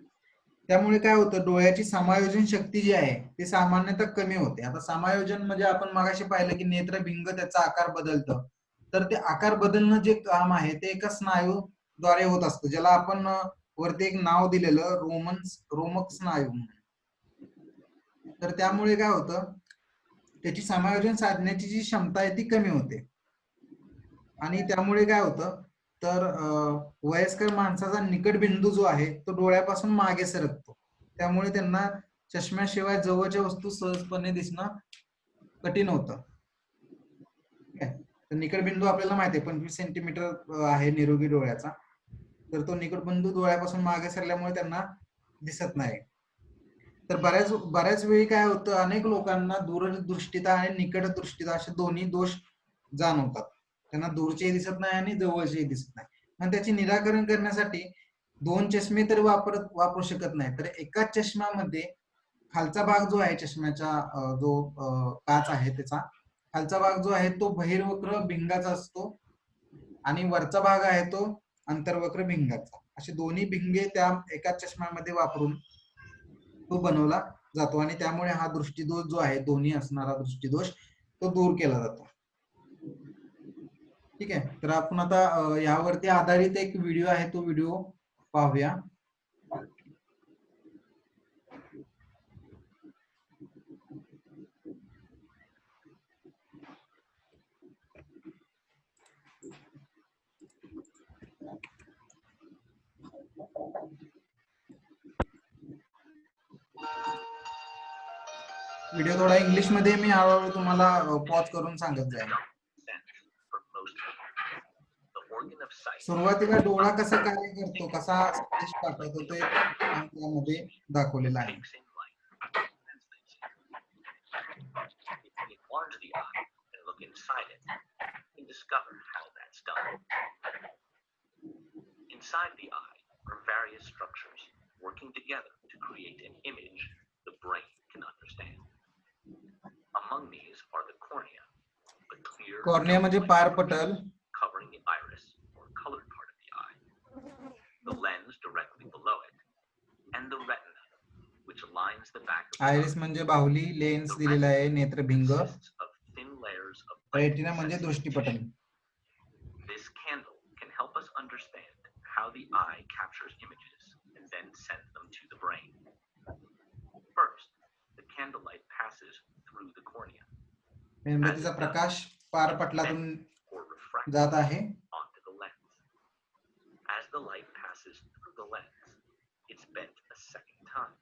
त्यामुळे काय होतं, डोळ्याची समायोजन शक्ती जी आहे ती सामान्यतः कमी होते. आता समायोजन म्हणजे आपण मगाशी पाहिलं की नेत्रभिंग त्याचा आकार बदलतं, तर ते आकार बदलणं जे काम आहे ते एका स्नायू द्वारे होत असतं, ज्याला आपण वरती एक नाव दिलेलं रोमक स्नायू म्हणून. तर त्यामुळे काय होतं, त्याची समायोजन साधण्याची जी क्षमता आहे ती कमी होते आणि त्यामुळे काय होतं, तर वयस्कर माणसाचा निकट बिंदू जो आहे तो डोळ्यापासून मागे सरकतो, त्यामुळे त्यांना चष्म्याशिवाय जवळच्या वस्तू सहजपणे दिसणं कठीण होतं. ठीक आहे. तर निकट बिंदू आपल्याला माहिती आहे 25 सेंटीमीटर आहे निरोगी डोळ्याचा, तर तो निकट बिंदू डोळ्यापासून मागे सरल्यामुळे त्यांना दिसत नाही. तर बऱ्याच वेळी काय होतं, अनेक लोकांना दूरदृष्टिता आणि निकट दृष्टिता असे दोन्ही दोष जाणवतात. त्यांना दूरचेही दिसत नाही आणि जवळचेही दिसत नाही. मग त्याचे निराकरण करण्यासाठी 2 चष्मे तर वापरू शकत नाही, तर एकाच चष्म्यामध्ये खालचा भाग जो आहे चष्म्याचा, जो काच आहे त्याचा खालचा भाग जो आहे तो बहिर्वक्र भिंगाचा असतो आणि वरचा भाग आहे तो अंतर्वक्र भिंगाचा. असे दोन्ही भिंगे त्या एकाच चष्म्यामध्ये वापरून तो बनवला जातो आणि त्यामुळे हा दृष्टिदोष जो आहे, दोन्ही असणारा दृष्टिदोष, तो दूर केला जातो. ठीक आहे. तर आपण आता यावरती आधारित एक व्हिडिओ आहे, तो व्हिडिओ पाहूया. व्हिडिओ थोडा इंग्लिश मध्ये मी हळूहळू तुम्हाला पॉज करून सांगत जाईल. सुरुवातीला डोळा कसा कार्य करतो, कसा संदेश पाठवतो ते त्यामध्ये दाखवलेलं आहे. Inside the eye are various structures working together to create an image the brain can understand. Among these are the cornea, a clear cornea म्हणजे पारपटल, covering the iris or colored part of the eye, the lens directly below it, and the retina, which lines the back of the iris eye. म्हणजे बाहुली, lens The दिलेला आहे, retina नेत्रभिंग, consists of thin layers of light retina म्हणजे sensitive दृष्टिपटल. tissue. This candle can help us understand how the eye captures images and then sends them to the brain. First, the candlelight passes through the cornea मेणबत्तीचा प्रकाश पारपटलातून or refracts जात आहे. onto the lens. As the light passes through the lens, it's bent a second time.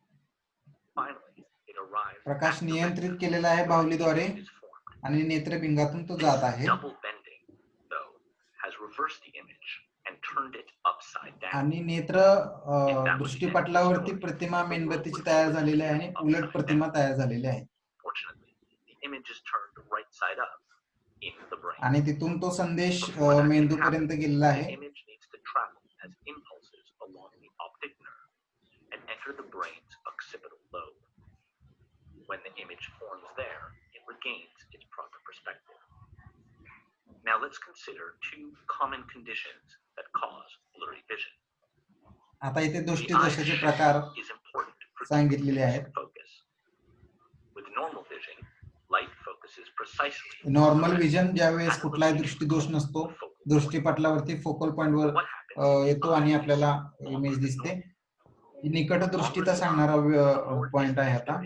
Finally, it arrives Prakash at the नियंत्रित retina, केलेला आहे where the बाहुलीद्वारे image is formed. आणि नेत्रभिंगातून तो जात आहे. Double bending, though, has reversed the image and turned it upside down. आणि नेत्र दृष्टिपटलावरती प्रतिमा मेणबत्तीची तयार झालेली आहे आणि उलट प्रतिमा तयार झालेली आहे. Fortunately, the image is turned right side up in the brain. आणि तिथून तो संदेश Before that can मेंदूपर्यंत happen, गेलेला the आहे. image needs to travel as impulses along the optic nerve and enter the brain's occipital lobe. When the image forms there, it regains its proper perspective. Now let's consider two common conditions that cause blurry vision. आता इथे The eye दृष्टिदोषाचे shape प्रकार is important for सांगितलेले keeping आहेत. focus. With normal vision, light focuses precisely. Normal vision ज्यावेळेस कुठलाही दृष्टिदोष नसतो, दृष्टिपटलावरती focal point वर What happens येतो आणि आपल्याला इमेज दिसते. निकट दृष्टीचा सांगणारा पॉइंट आहे आता.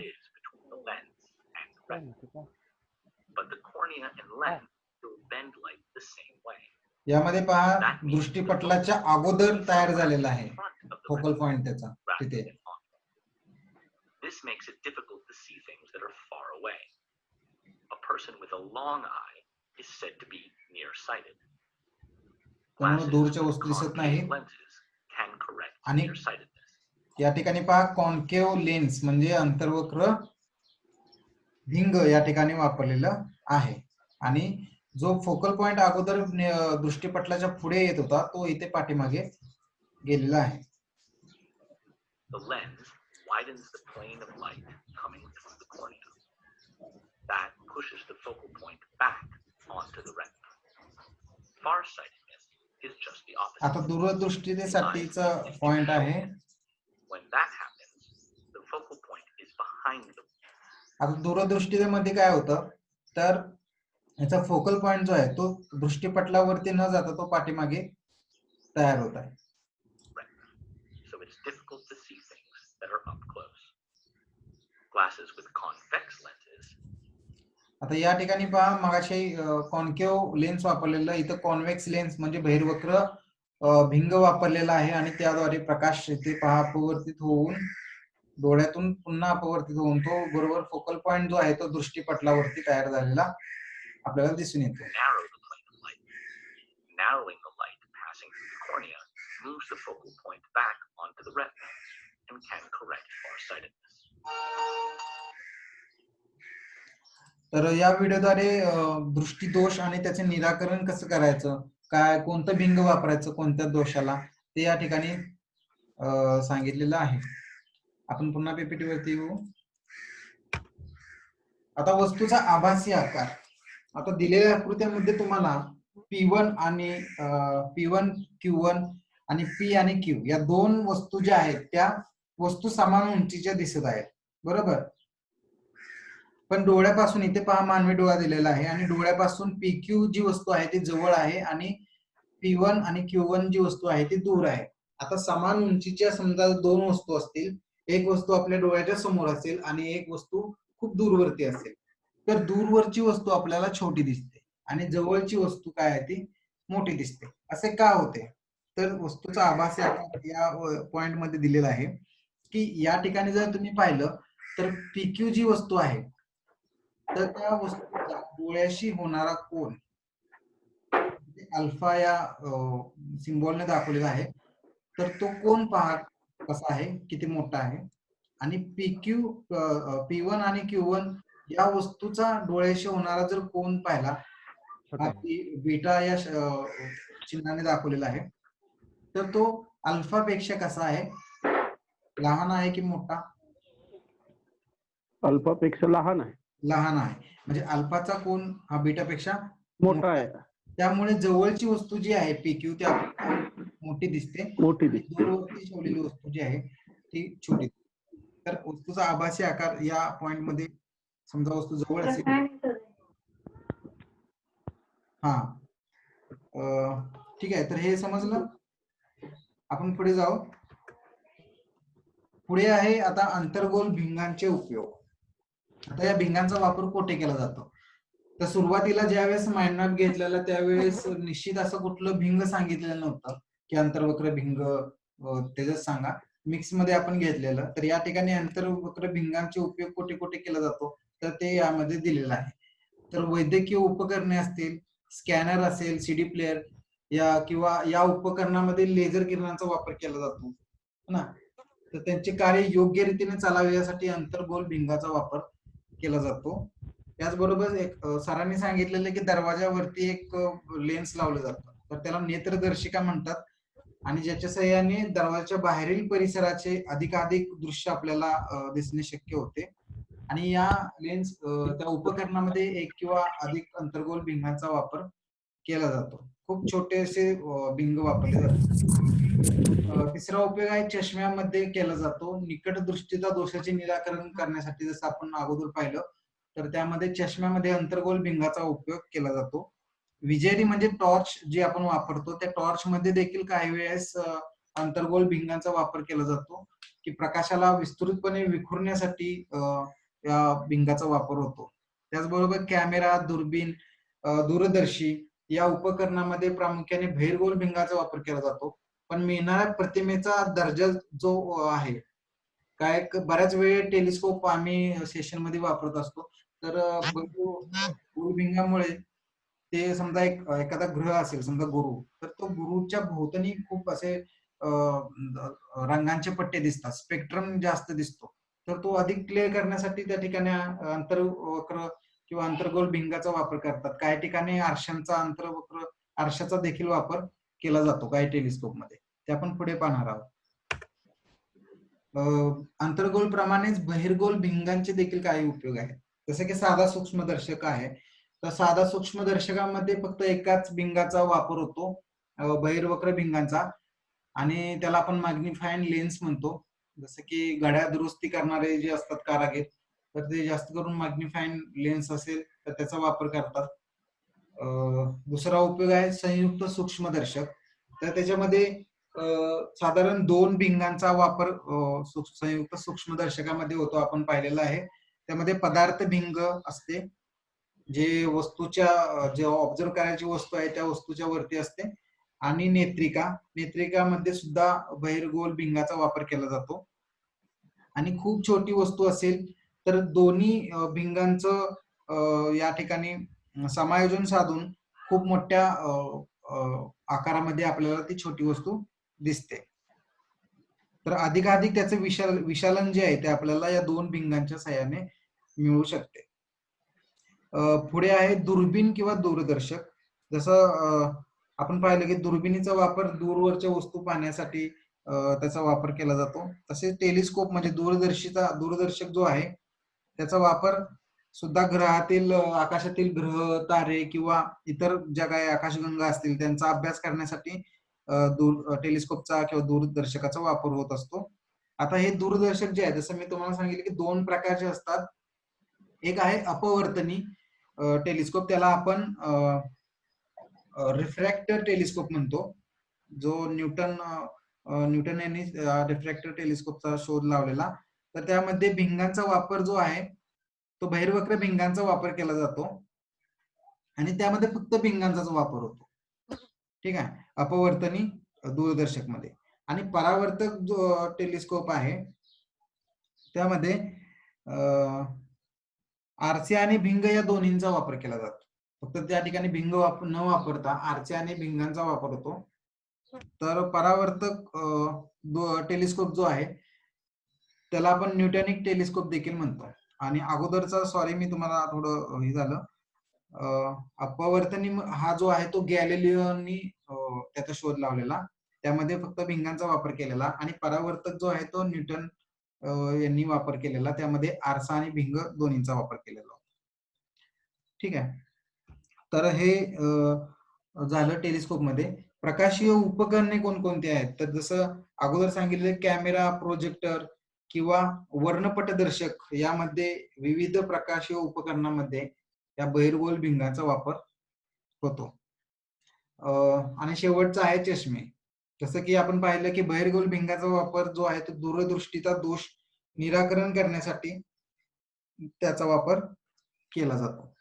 But the cornea and lens will bend light the same way. यामध्ये पहा दृष्टिपटलाच्या अगोदर तयार झालेला आहे फोकल पॉइंट त्याचा तिथे. This makes it difficult to see things that are far away. A person with a long eye is said to be nearsighted. त्यामुळे दूरच्या वस्तू दिसत नाहीत. Lenses can correct आणि nearsightedness. या ठिकाणी पहा कॉन्केव लेन्स म्हणजे अंतर्वक्र भिंग या ठिकाणी वापरलेलं आहे आणि जो फोकल पॉइंट अगोदर दृष्टिपटलाच्या पुढे येत होता तो इथे पाठीमागे गेलेला आहे. The lens widens the plane of light coming through the cornea. That pushes the focal point back onto the retina. Farsightedness is just the opposite. आता दूरदृष्टीसाठीचा पॉइंट आहे. When that happens, the focal point is behind the. आता दूरदृष्टीमध्ये काय होतं तर याचा focal point जो आहे तो दृष्टिपटलावरती न जाता तो पाठीमागे तयार होत आहे. Glasses with convex lenses आता या ठिकाणी पहा मगाशी कॉन्केव्ह लेन्स वापरलेला, इथं कॉन्व्हेक्स लेन्स म्हणजे बहिर्वक्र भिंग वापरलेला आहे आणि त्याद्वारे प्रकाश इथे पहा अपवर्तित होऊन डोळ्यातून पुन्हा अपवर्तित होऊन तो बरोबर फोकल पॉइंट जो आहे तो दृष्टीपटलावरती तयार झालेला आपल्याला दिसून येतो. narrow the plane of light. Narrowing the light passing through the cornea moves the focal point back onto the retina and can correct farsightedness. तर या व्हिडिओद्वारे दृष्टीदोष आणि त्याचे निराकरण कसं करायचं, काय कोणतं भिंग वापरायचं कोणत्या दोषाला, ते या ठिकाणी सांगितलेलं आहे. आपण पुन्हा पीपीटी वरती येऊ. आता वस्तूचा आभासी आकार. आता दिलेल्या आकृत्यामध्ये तुम्हाला P1 आणि P1 Q1 आणि P आणि Q या दोन वस्तू ज्या आहेत त्या वस्तू समान उंचीच्या दिसत आहेत, बरोबर. पण डोळ्यापासून इथे पहा मानवी डोळा दिलेला आहे आणि डोळ्यापासून PQ जी वस्तू आहे ती जवळ आहे आणि P1 आणि Q1 जी वस्तू आहे ती दूर आहे. आता समान उंचीच्या समजा दोन वस्तू असतील, एक वस्तू आपल्या डोळ्याच्या समोर असेल आणि एक वस्तू खूप दूरवरती असेल, तर दूरवरची वस्तू आपल्याला छोटी दिसते आणि जवळची वस्तू काय आहे ती मोठी दिसते. असे का होते? तर वस्तूचा आभासी आकार या पॉइंट मध्ये दिलेला आहे की या ठिकाणी जर तुम्ही पाहिलं तर PQ जी वस्तू आहे तर त्या वस्तूचा डोळ्याशी होणारा कोन अल्फा या सिम्बॉलने दाखवलेला आहे. तर तो कोन पहा कसा आहे, किती मोठा आहे. आणि P1 आणि Q1 या वस्तूचा डोळ्याशी होणारा जर कोन पाहिला, हा बीटा या चिन्हाने दाखवलेला आहे, तर तो अल्फा पेक्षा कसा आहे, लहान आहे की मोठा? अल्फा पेक्षा लहान आहे. लहान आहे. म्हणजे अल्फाचा कोन हा बीटा पेक्षा मोठा आहे. त्यामुळे जवळची वस्तू जी आहे PQ ती आपल्याला मोठी दिसते, मोठी दिसते. दूरवरती ठेवलेली वस्तू जी आहे ती छोटी. तर वस्तूचा आभासी आकार या पॉइंट मध्ये समजा वस्तू जवळ असेल, हा ठीक आहे. तर हे समजलं. आपण पुढे जाऊ. पुढे आहे आता अंतर्गोल भिंगांचे उपयोग. आता या भिंगांचा वापर कुठे केला जातो? तर सुरुवातीला ज्यावेळेस माइंड मॅप घेतलेला त्यावेळेस निश्चित असं कुठलं भिंग सांगितलेलं नव्हतं की अंतर्वक्र भिंग त्याच्यात सांगा. मिक्स मध्ये आपण घेतलेलं. तर या ठिकाणी अंतर्वक्र भिंगांचे उपयोग कुठे कुठे केला जातो तर ते यामध्ये दिलेलं आहे. तर वैद्यकीय उपकरणे असतील, स्कॅनर असेल, CD प्लेअर या किंवा या उपकरणामध्ये लेझर किरणांचा वापर केला जातो ना. तर त्यांचे कार्य योग्य रीतीने चालावे यासाठी अंतर्गोल भिंगाचा वापर केला जातो. त्याचबरोबर एक सरांनी सांगितलेलं की दरवाजावरती एक लेन्स लावलं जातं, तर त्याला नेत्रदर्शिका म्हणतात आणि ज्याच्या सहाय्याने दरवाजाच्या बाहेरील परिसराचे अधिकाधिक दृश्य आपल्याला दिसणे शक्य होते. आणि या लेन्स त्या उपकरणामध्ये एक किंवा अधिक अंतर्गोल भिंगांचा वापर केला जातो. खूप छोटे असे भिंग वापरले जातात. तिसरा उपयोग आहे चष्म्यामध्ये केला जातो. निकट दृष्टीचा दोषाचे निराकरण करण्यासाठी जसं आपण अगोदर पाहिलं तर त्यामध्ये चष्म्यामध्ये अंतर्गोल भिंगाचा उपयोग केला जातो. विजेरी म्हणजे टॉर्च जे आपण वापरतो त्या टॉर्च मध्ये देखील काही वेळेस अंतर्गोल भिंगांचा वापर केला जातो की प्रकाशाला विस्तृतपणे विखुरण्यासाठी या भिंगाचा वापर होतो. त्याचबरोबर कॅमेरा, दुर्बीण, दूरदर्शी या उपकरणामध्ये प्रामुख्याने बहिर्गोल भिंगाचा वापर केला जातो. पण मिळणाऱ्या प्रतिमेचा दर्जा जो आहे, काय बऱ्याच वेळ टेलिस्कोप आम्ही सेशन मध्ये वापरत असतो, तर गोल भिंगामुळे ते समजा एखादा ग्रह असेल समजा गुरु, तर तो गुरुच्या भोवतणी खूप असे रंगांचे पट्टे दिसतात, स्पेक्ट्रम जास्त दिसतो. तर तो अधिक क्लिअर करण्यासाठी त्या ठिकाणी अंतर्वक्र किंवा अंतर्गोल भिंगाचा वापर करतात. काही ठिकाणी आरशांचा अंतर्वक्र आरशाचा देखील वापर केला जातो काही टेलिस्कोप मध्ये, ते आपण पुढे पाहणार आहोत. अंतर्गोल प्रमाणेच बहिर्गोल भिंगांचे देखील काही उपयोग आहेत. जसे की साधा सूक्ष्मदर्शक आहे, तर साधा सूक्ष्मदर्शकामध्ये फक्त एकाच भिंगाचा वापर होतो, बहिर्वक्र भिंगांचा, आणि त्याला आपण मॅग्निफाइंग लेन्स म्हणतो. जसं की घड्याळ दुरुस्ती करणारे जे असतात कारागीर, तर ते जास्त करून मॅग्निफाइंग लेन्स असेल तर त्याचा वापर करतात. दुसरा उपयोग आहे संयुक्त सूक्ष्मदर्शक. तर त्याच्यामध्ये साधारण 2 भिंगांचा वापर संयुक्त सूक्ष्मदर्शकामध्ये होतो, आपण पाहिलेला आहे. त्यामध्ये पदार्थ भिंग असते, जे वस्तूच्या जे ऑब्झर्व करायची वस्तू आहे त्या वस्तूच्या वरती असते, आणि नेत्रिकामध्ये सुद्धा बहिर्गोल भिंगाचा वापर केला जातो. आणि खूप छोटी वस्तू असेल तर दोन्ही भिंगांचं या ठिकाणी समायोजन साधून खूप मोठ्या आकारामध्ये आपल्याला ती छोटी वस्तू दिसते. तर अधिकाधिक त्याचं विशालन जे आहे ते आपल्याला या 2 भिंगांच्या साहाय्याने मिळू शकते. पुढे आहे दुर्बीण किंवा दूरदर्शक. जसं आपण पाहिलं की दुर्बिणीचा वापर दूरवरच्या वस्तू पाहण्यासाठी त्याचा वापर केला जातो. तसेच टेलिस्कोप म्हणजे दूरदर्शक जो आहे त्याचा वापर सुद्धा ग्रहातील आकाशातील ग्रह, तारे किंवा इतर ज्या काही आकाशगंगा असतील त्यांचा अभ्यास करण्यासाठी टेलिस्कोपचा किंवा दूरदर्शकाचा वापर होत असतो. आता हे दूरदर्शक जे आहे, जसं मी तुम्हाला सांगितलं की 2 प्रकारचे असतात. एक आहे अपवर्तनी टेलिस्कोप, त्याला आपण रिफ्रॅक्टर टेलिस्कोप म्हणतो, जो न्यूटन यांनी रिफ्रॅक्टर टेलिस्कोपचा शोध लावलेला. तर त्यामध्ये भिंगांचा वापर जो आहे तो बहिर्वक्र भिंगांचा वापर केला जातो आणि त्यामध्ये फक्त भिंगांचाच वापर होतो. ठीक आहे, अपवर्तनी दूरदर्शक मध्ये. आणि परावर्तक जो टेलिस्कोप आहे त्यामध्ये आरसे आणि भिंग या दोन्हींचा वापर केला जातो. फक्त त्या ठिकाणी भिंग न वापरता आरसे आणि भिंगांचा वापर होतो. तर परावर्तक टेलिस्कोप जो आहे त्याला आपण न्यूटनिक टेलिस्कोप देखील म्हणतो. आणि अगोदरचा, सॉरी मी तुम्हाला थोडं हे झालं, अपवर्तनी हा जो आहे तो गॅलिलिओनी त्याचा शोध लावलेला, त्यामध्ये फक्त भिंगांचा वापर केलेला. आणि परावर्तक जो आहे तो न्यूटन यांनी वापर केलेला, त्यामध्ये आरसा आणि भिंग दोन्हींचा वापर केलेला होता. ठीक आहे, तर हे झालं टेलिस्कोप मध्ये. प्रकाशीय उपकरणे कोणकोणती आहेत, तर जसं अगोदर सांगितलं कॅमेरा, प्रोजेक्टर किंवा वर्णपटदर्शक, यामध्ये विविध प्रकाशीय उपकरणामध्ये या बहिर्गोल भिंगाचा वापर होतो. आणि शेवटचा आहे चष्मे. जसं की आपण पाहिलं की बहिर्गोल भिंगाचा वापर जो आहे तो दूरदृष्टीचा दोष निराकरण करण्यासाठी त्याचा वापर केला जातो.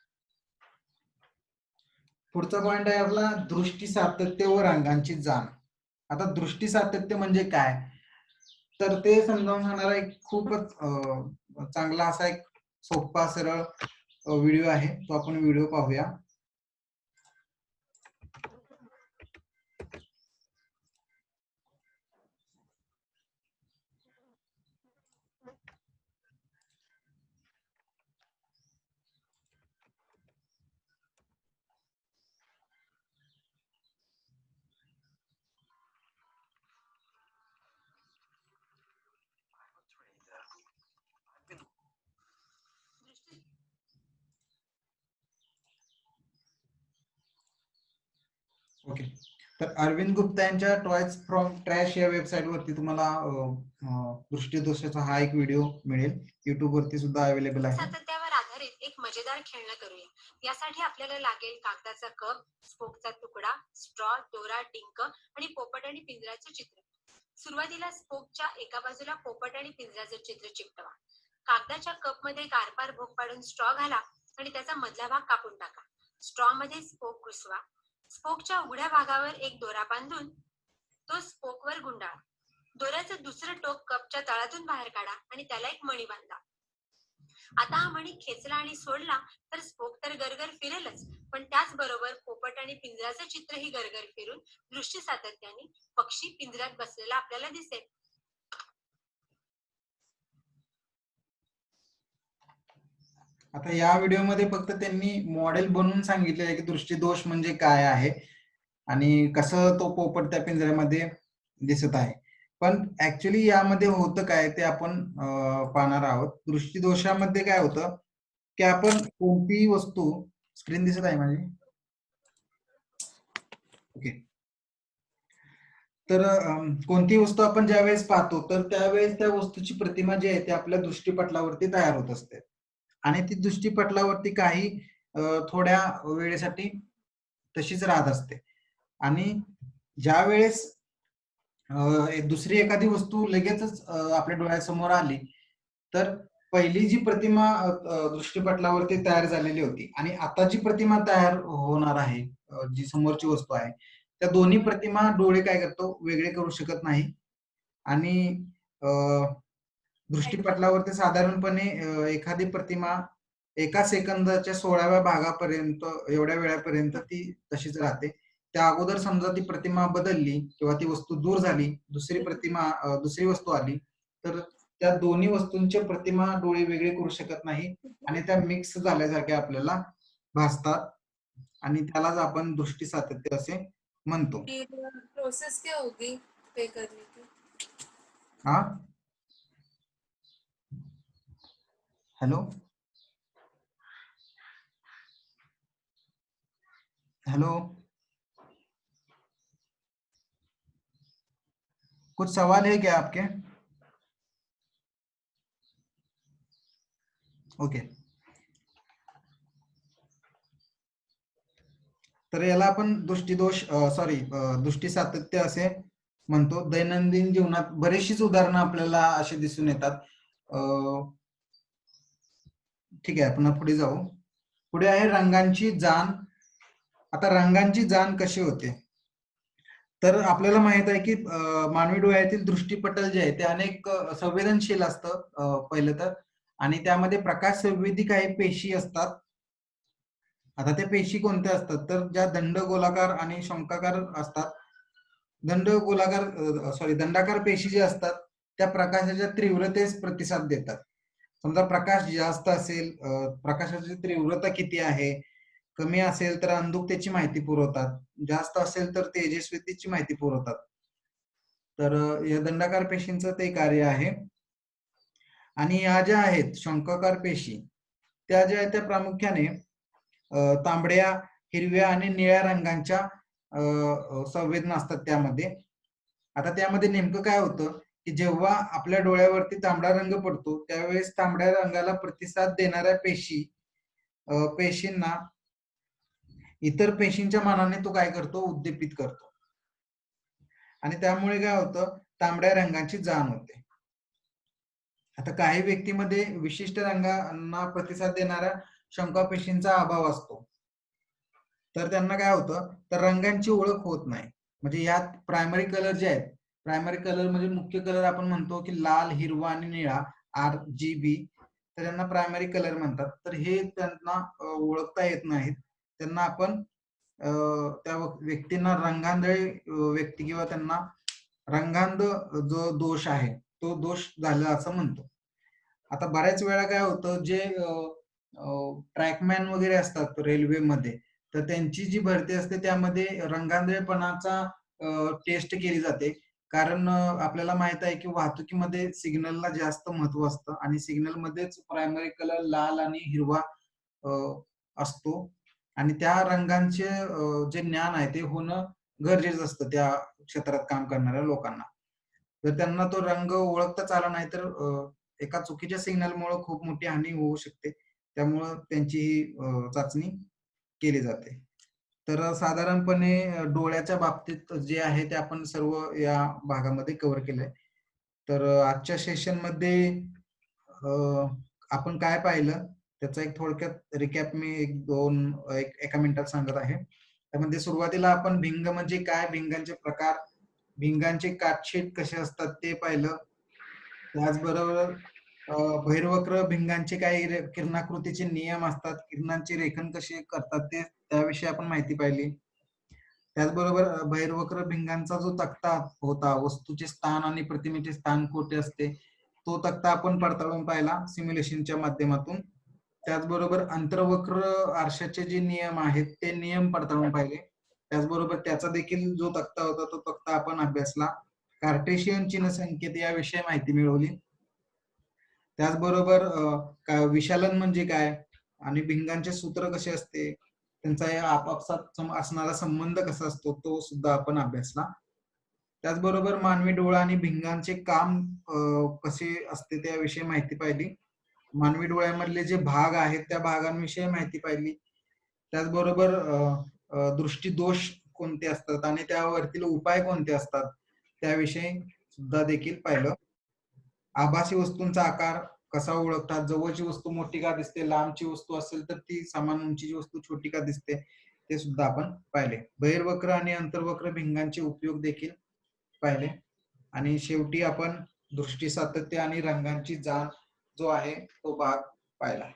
पुढचा पॉइंट आहे आपला दृष्टी सातत्य व रंगांची जाण. आता दृष्टी सातत्य म्हणजे काय, तर ते समजावून सांगणारा एक खूपच चांगला असा एक सोपा सरळ व्हिडिओ आहे, तो आपण व्हिडिओ पाहूया. ओके, तर अरविंद गुप्ता यांच्या टॉयज फ्रॉम ट्रॅश या वेबसाईट वरती तुम्हाला दृष्टीदोषाचा हा एक व्हिडिओ मिळेल. युट्यूब वरती सुद्धा अवेलेबल आहे. सातत्यावर आधारित एक मजेदार खेळणं करूया. यासाठी आपल्याला लागेल कागदाचा कप, स्पोकचा तुकडा, स्ट्रॉ, दोरा, डिंक आणि पोपट आणि पिंजऱ्याचे चित्र. सुरुवातीला स्पोकच्या एका बाजूला पोपट आणि पिंजऱ्याचे चित्र चिकटवा. कागदाच्या कप मध्ये गारपार भोग पाडून स्ट्रॉ घाला आणि त्याचा मधला भाग कापून टाका. स्ट्रॉ मध्ये स्पोक घुसवा. स्पोकच्या उघड्या भागावर एक दोरा बांधून तो स्पोकवर गुंडाळा. दोऱ्याचं दुसरं टोक कपच्या तळातून बाहेर काढा आणि त्याला एक मणी बांधा. आता हा मणी खेचला आणि सोडला तर स्पोक तर गरगर फिरेलच, पण त्याचबरोबर पोपट आणि पिंजऱ्याचं चित्रही गरगर फिरून दृष्टी सातत्याने पक्षी पिंजऱ्यात बसलेला आपल्याला दिसेल. आता या व्हिडिओमध्ये फक्त त्यांनी मॉडेल बनवून सांगितलेलं आहे की दृष्टीदोष म्हणजे काय आहे आणि कसं तो पोपट त्या पिंजऱ्यामध्ये दिसत आहे. पण ऍक्च्युली यामध्ये होतं काय ते आपण पाहणार आहोत. दृष्टीदोषामध्ये काय होतं की आपण कोणतीही वस्तू, स्क्रीन दिसत आहे माझी, ओके, तर कोणतीही वस्तू आपण ज्यावेळेस पाहतो तर त्यावेळेस त्या वस्तूची प्रतिमा जी आहे ती आपल्या दृष्टीपटलावरती तयार होत असते आणि ती दृष्टीपटलावरती काही थोड्या वेळेसाठी तशीच राहत असते. आणि ज्या वेळेस दुसरी एखादी वस्तू लगेचच आपल्या डोळ्यासमोर आली तर पहिली जी प्रतिमा दृष्टीपटलावरती तयार झालेली होती आणि आता जी प्रतिमा तयार होणार आहे, जी समोरची वस्तू आहे, त्या दोन्ही प्रतिमा डोळे काय करतो वेगळे करू शकत नाही. आणि दृष्टीपटलावरती साधारणपणे एखादी प्रतिमा एका सेकंदाच्या 16व्या भागापर्यंत एवढ्या वेळापर्यंत ती तशीच राहते. त्या अगोदर समजा ती प्रतिमा बदलली किंवा ती वस्तू दूर झाली, दुसरी वस्तू आली, तर त्या दोन्ही वस्तूंच्या प्रतिमा डोळे वेगळे करू शकत नाही आणि त्या मिक्स झाल्यासारख्या आपल्याला भासतात आणि त्यालाच आपण दृष्टी सातत्य असे म्हणतो. प्रोसेस क्या होगी पे करने की? हा, हेलो हेलो, कुछ सवाल है क्या आपके? ओके, तर याला आपण दृष्टी सातत्य असे म्हणतो. दैनंदिन जीवनात बरीचशीच उदाहरणं आपल्याला अशी दिसून येतात. ठीक आहे, पुन्हा पुढे जाऊ. पुढे आहे रंगांची जाण. आता रंगांची जाण कशी होते, तर आपल्याला माहित आहे की मानवी डोळ्यातील दृष्टीपटल जे आहे ते अनेक संवेदनशील असतं पहिलं तर, आणि त्यामध्ये प्रकाश संवेदी काही पेशी असतात. आता त्या पेशी कोणत्या असतात, तर ज्या दंडगोलाकार आणि शंकाकार असतात. दंडाकार पेशी जे असतात त्या प्रकाशाच्या तीव्रतेस प्रतिसाद देतात. समजा प्रकाश जास्त असेल, प्रकाशाची तीव्रता किती आहे, कमी असेल तर अंधुकतेची माहिती पुरवतात, जास्त असेल तर तेजस्वितेची माहिती पुरवतात. तर या दंडाकार पेशींचं ते कार्य आहे. आणि या ज्या आहेत शंकाकार पेशी, त्या ज्या आहेत त्या प्रामुख्याने तांबड्या, हिरव्या आणि निळ्या रंगांच्या संवेदना असतात त्यामध्ये. आता त्यामध्ये नेमकं काय होतं की जेव्हा आपल्या डोळ्यावरती तांबडा रंग पडतो त्यावेळेस तांबड्या रंगाला प्रतिसाद देणाऱ्या पेशींना इतर पेशींच्या मानाने तो काय करतो, उद्दीपित करतो आणि त्यामुळे काय होतं, तांबड्या रंगाची जाण होते. आता काही व्यक्तीमध्ये विशिष्ट रंगांना प्रतिसाद देणाऱ्या शंकापेशींचा अभाव असतो, तर त्यांना काय होतं, तर रंगांची ओळख होत नाही. म्हणजे यात प्रायमरी कलर जे आहेत, प्रायमरी कलर म्हणजे मुख्य कलर आपण म्हणतो की लाल, हिरवा आणि निळा, RGB, तर त्यांना प्रायमरी कलर म्हणतात. तर हे त्यांना ओळखता येत नाहीत. त्यांना आपण त्या व्यक्तींना रंगांधळे व्यक्ती किंवा त्यांना रंगांध जो दोष आहे तो दोष झाला असं म्हणतो. आता बऱ्याच वेळा काय होतं, जे ट्रॅकमॅन वगैरे असतात रेल्वेमध्ये, तर त्यांची जी भरती असते त्यामध्ये रंगांधळेपणाचा टेस्ट केली जाते. कारण आपल्याला माहित आहे की वाहतुकीमध्ये सिग्नलला जास्त महत्व असतं आणि सिग्नल मध्येच प्रायमरी कलर लाल आणि हिरवा असतो आणि त्या रंगांचे जे ज्ञान आहे ते होणं गरजेचं असतं त्या क्षेत्रात काम करणाऱ्या लोकांना. जर त्यांना तो रंग ओळखताच आला नाही तर एका चुकीच्या सिग्नलमुळे खूप मोठी हानी होऊ शकते. त्यामुळं त्यांची ही चाचणी केली जाते. तर साधारणपणे डोळ्याच्या बाबतीत जे आहे ते आपण सर्व या भागामध्ये कव्हर केलंय. तर आजच्या सेशनमध्ये आपण काय पाहिलं त्याचा एक थोडक्यात रिकॅप मी एका मिनिटात सांगत आहे. त्यामध्ये सुरुवातीला आपण भिंग म्हणजे काय, भिंगांचे प्रकार, भिंगांचे काटछेद कसे असतात ते पाहिलं. त्याचबरोबर बहिर्वक्र भिंगांचे काही किरणाकृतीचे नियम असतात, किरणांचे रेखन कसे करतात ते त्याविषयी आपण माहिती पाहिली. त्याचबरोबर बहिर्वक्र भिंगांचा जो तक्ता होता, वस्तूचे स्थान आणि प्रतिमेचे स्थान कुठे असते, तो तक्ता आपण पडताळून पाहिला सिम्युलेशनच्या माध्यमातून. त्याचबरोबर अंतर्वक्र आरशाचे जे नियम आहेत ते नियम पडताळून पाहिले. त्याचबरोबर त्याचा देखील जो तक्ता होता तो तक्ता आपण अभ्यासला. कार्टेशियन चिन्ह संकेत याविषयी माहिती मिळवली. त्याचबरोबर विशालन म्हणजे काय आणि भिंगांचे सूत्र कसे असते, त्यांचा आपापसात असणारा संबंध कसा असतो तो सुद्धा आपण अभ्यासला. त्याचबरोबर मानवी डोळा आणि भिंगांचे काम कसे असते त्याविषयी माहिती पाहिली. मानवी डोळ्यामधले जे भाग आहेत त्या भागांविषयी माहिती पाहिली. त्याचबरोबर दृष्टी दोष कोणते असतात आणि त्यावरतील उपाय कोणते असतात त्याविषयी सुद्धा देखील पाहिलं. आभासी वस्तूंचा आकार कसा ओळखतात, जवळची वस्तू मोठी का दिसते, लांबची वस्तू असेल तर ती समान उंचीची वस्तू छोटी का दिसते, ते सुद्धा आपण पाहिले. बहिर्वक्र आणि अंतर्वक्र भिंगांचे उपयोग देखील पाहिले. आणि शेवटी आपण दृष्टी सातत्य आणि रंगांची जाण जो आहे तो भाग पाहिला.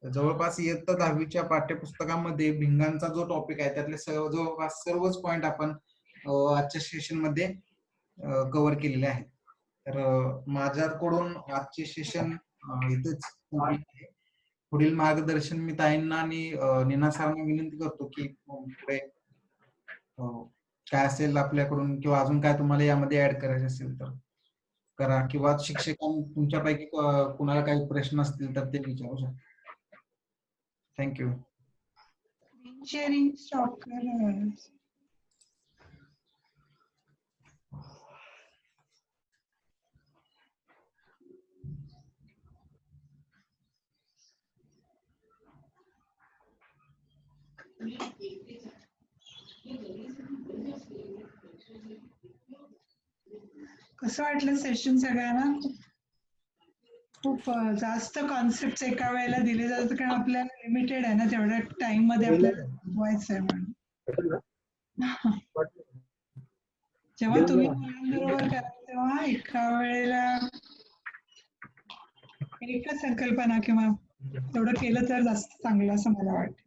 जवळपास इयत्ता 10वीच्या पाठ्यपुस्तकामध्ये भिंगांचा जो टॉपिक आहे त्यातले जवळपास सर्वच पॉइंट आपण आजच्या सेशन मध्ये कव्हर केलेले आहेत. तर माझ्याकडून आजचे सेशन इथेच complete आहे. पुढील मार्गदर्शन मी ताईंना आणि नीना सरांना विनंती करतो की पुढे काय असेल आपल्याकडून किंवा अजून काय तुम्हाला यामध्ये ऍड करायचे असेल तर करा, किंवा शिक्षकांना तुमच्यापैकी कुणाला काही प्रश्न असतील तर ते विचारू शकता. थँक्यू. शेअरिंग स्टॉप कर. कसं वाटलं सेशन सगळ्यांना? खूप जास्त कॉन्सेप्ट एका वेळेला दिले जातात कारण आपल्याला लिमिटेड आहे ना, तेवढ्या टाइम मध्ये आपल्याला शिकवायचं आहे म्हणून. जेव्हा तुम्ही मुलांबरोबर करा तेव्हा एका वेळेला एकच संकल्पना किंवा तेवढं केलं तर जास्त चांगलं असं मला वाटतं.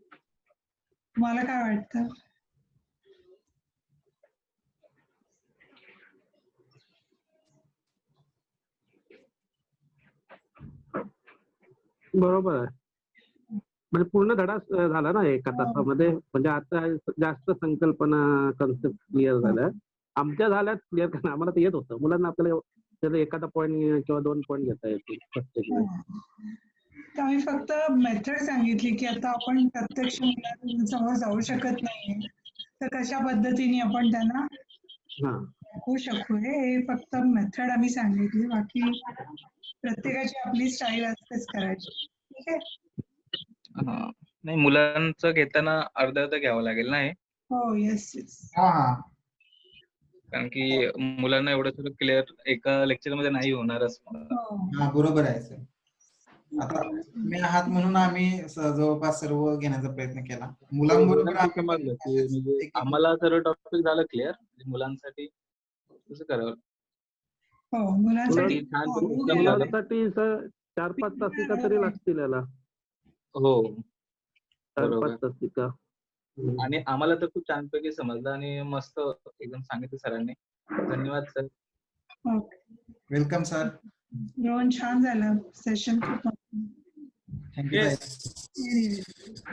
तुम्हाला काय वाटतं? बरोबर आहे. म्हणजे पूर्ण धडा झाला ना एका तासामध्ये. म्हणजे आता जास्त संकल्पना कन्सेप्ट क्लिअर झाल्या. आमच्या झाल्यात क्लिअर, कारण आम्हाला ते येत होतं. मुलांना आपल्याला त्याला एखादा पॉईंट किंवा 2 पॉईंट घेता येतील प्रत्येक वेळेस. तर आम्ही फक्त मेथड सांगितली की आता आपण प्रत्यक्ष मुलांसमोर जाऊ शकत नाही, तर कशा पद्धतीने आपण त्यांना दाखवू शकू हे फक्त मेथड आम्ही सांगितली. बाकी प्रत्येकाची आपली स्टाईल असतेच करायची. ठीक आहे. नाही, मुलांचं घेताना अर्धा घ्यावं लागेल ना हे? हो, येस येस. कारण की मुलांना एवढं सगळं क्लिअर एका लेक्चर मध्ये नाही होणारच. बरोबर आहे सर. आता तुम्ही आहात म्हणून आम्ही जवळपास सर्व घेण्याचा प्रयत्न केला. मुलांबरोबर समजलं की म्हणजे आम्हाला सर्व टॉपिक झालं क्लिअर. मुलांसाठी कसं करावं? हो, मुलांसाठी 4-5 तासिका तरी लागतील याला. हो, 4-5 तासिका. आणि आम्हाला तर खूप छानपैकी समजलं आणि मस्त एकदम सांगितलं सरांनी. धन्यवाद सर. Welcome sir. रोहन, छान झालं सेशन. खूप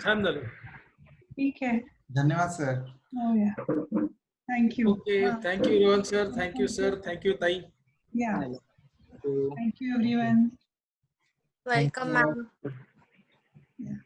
छान झालं. ठीक आहे. धन्यवाद सर. हो या. Thank you. Okay, thank you Rohan sir. Thank you sir. Thank you ताई. या. Thank you everyone. Welcome ma'am. Yeah.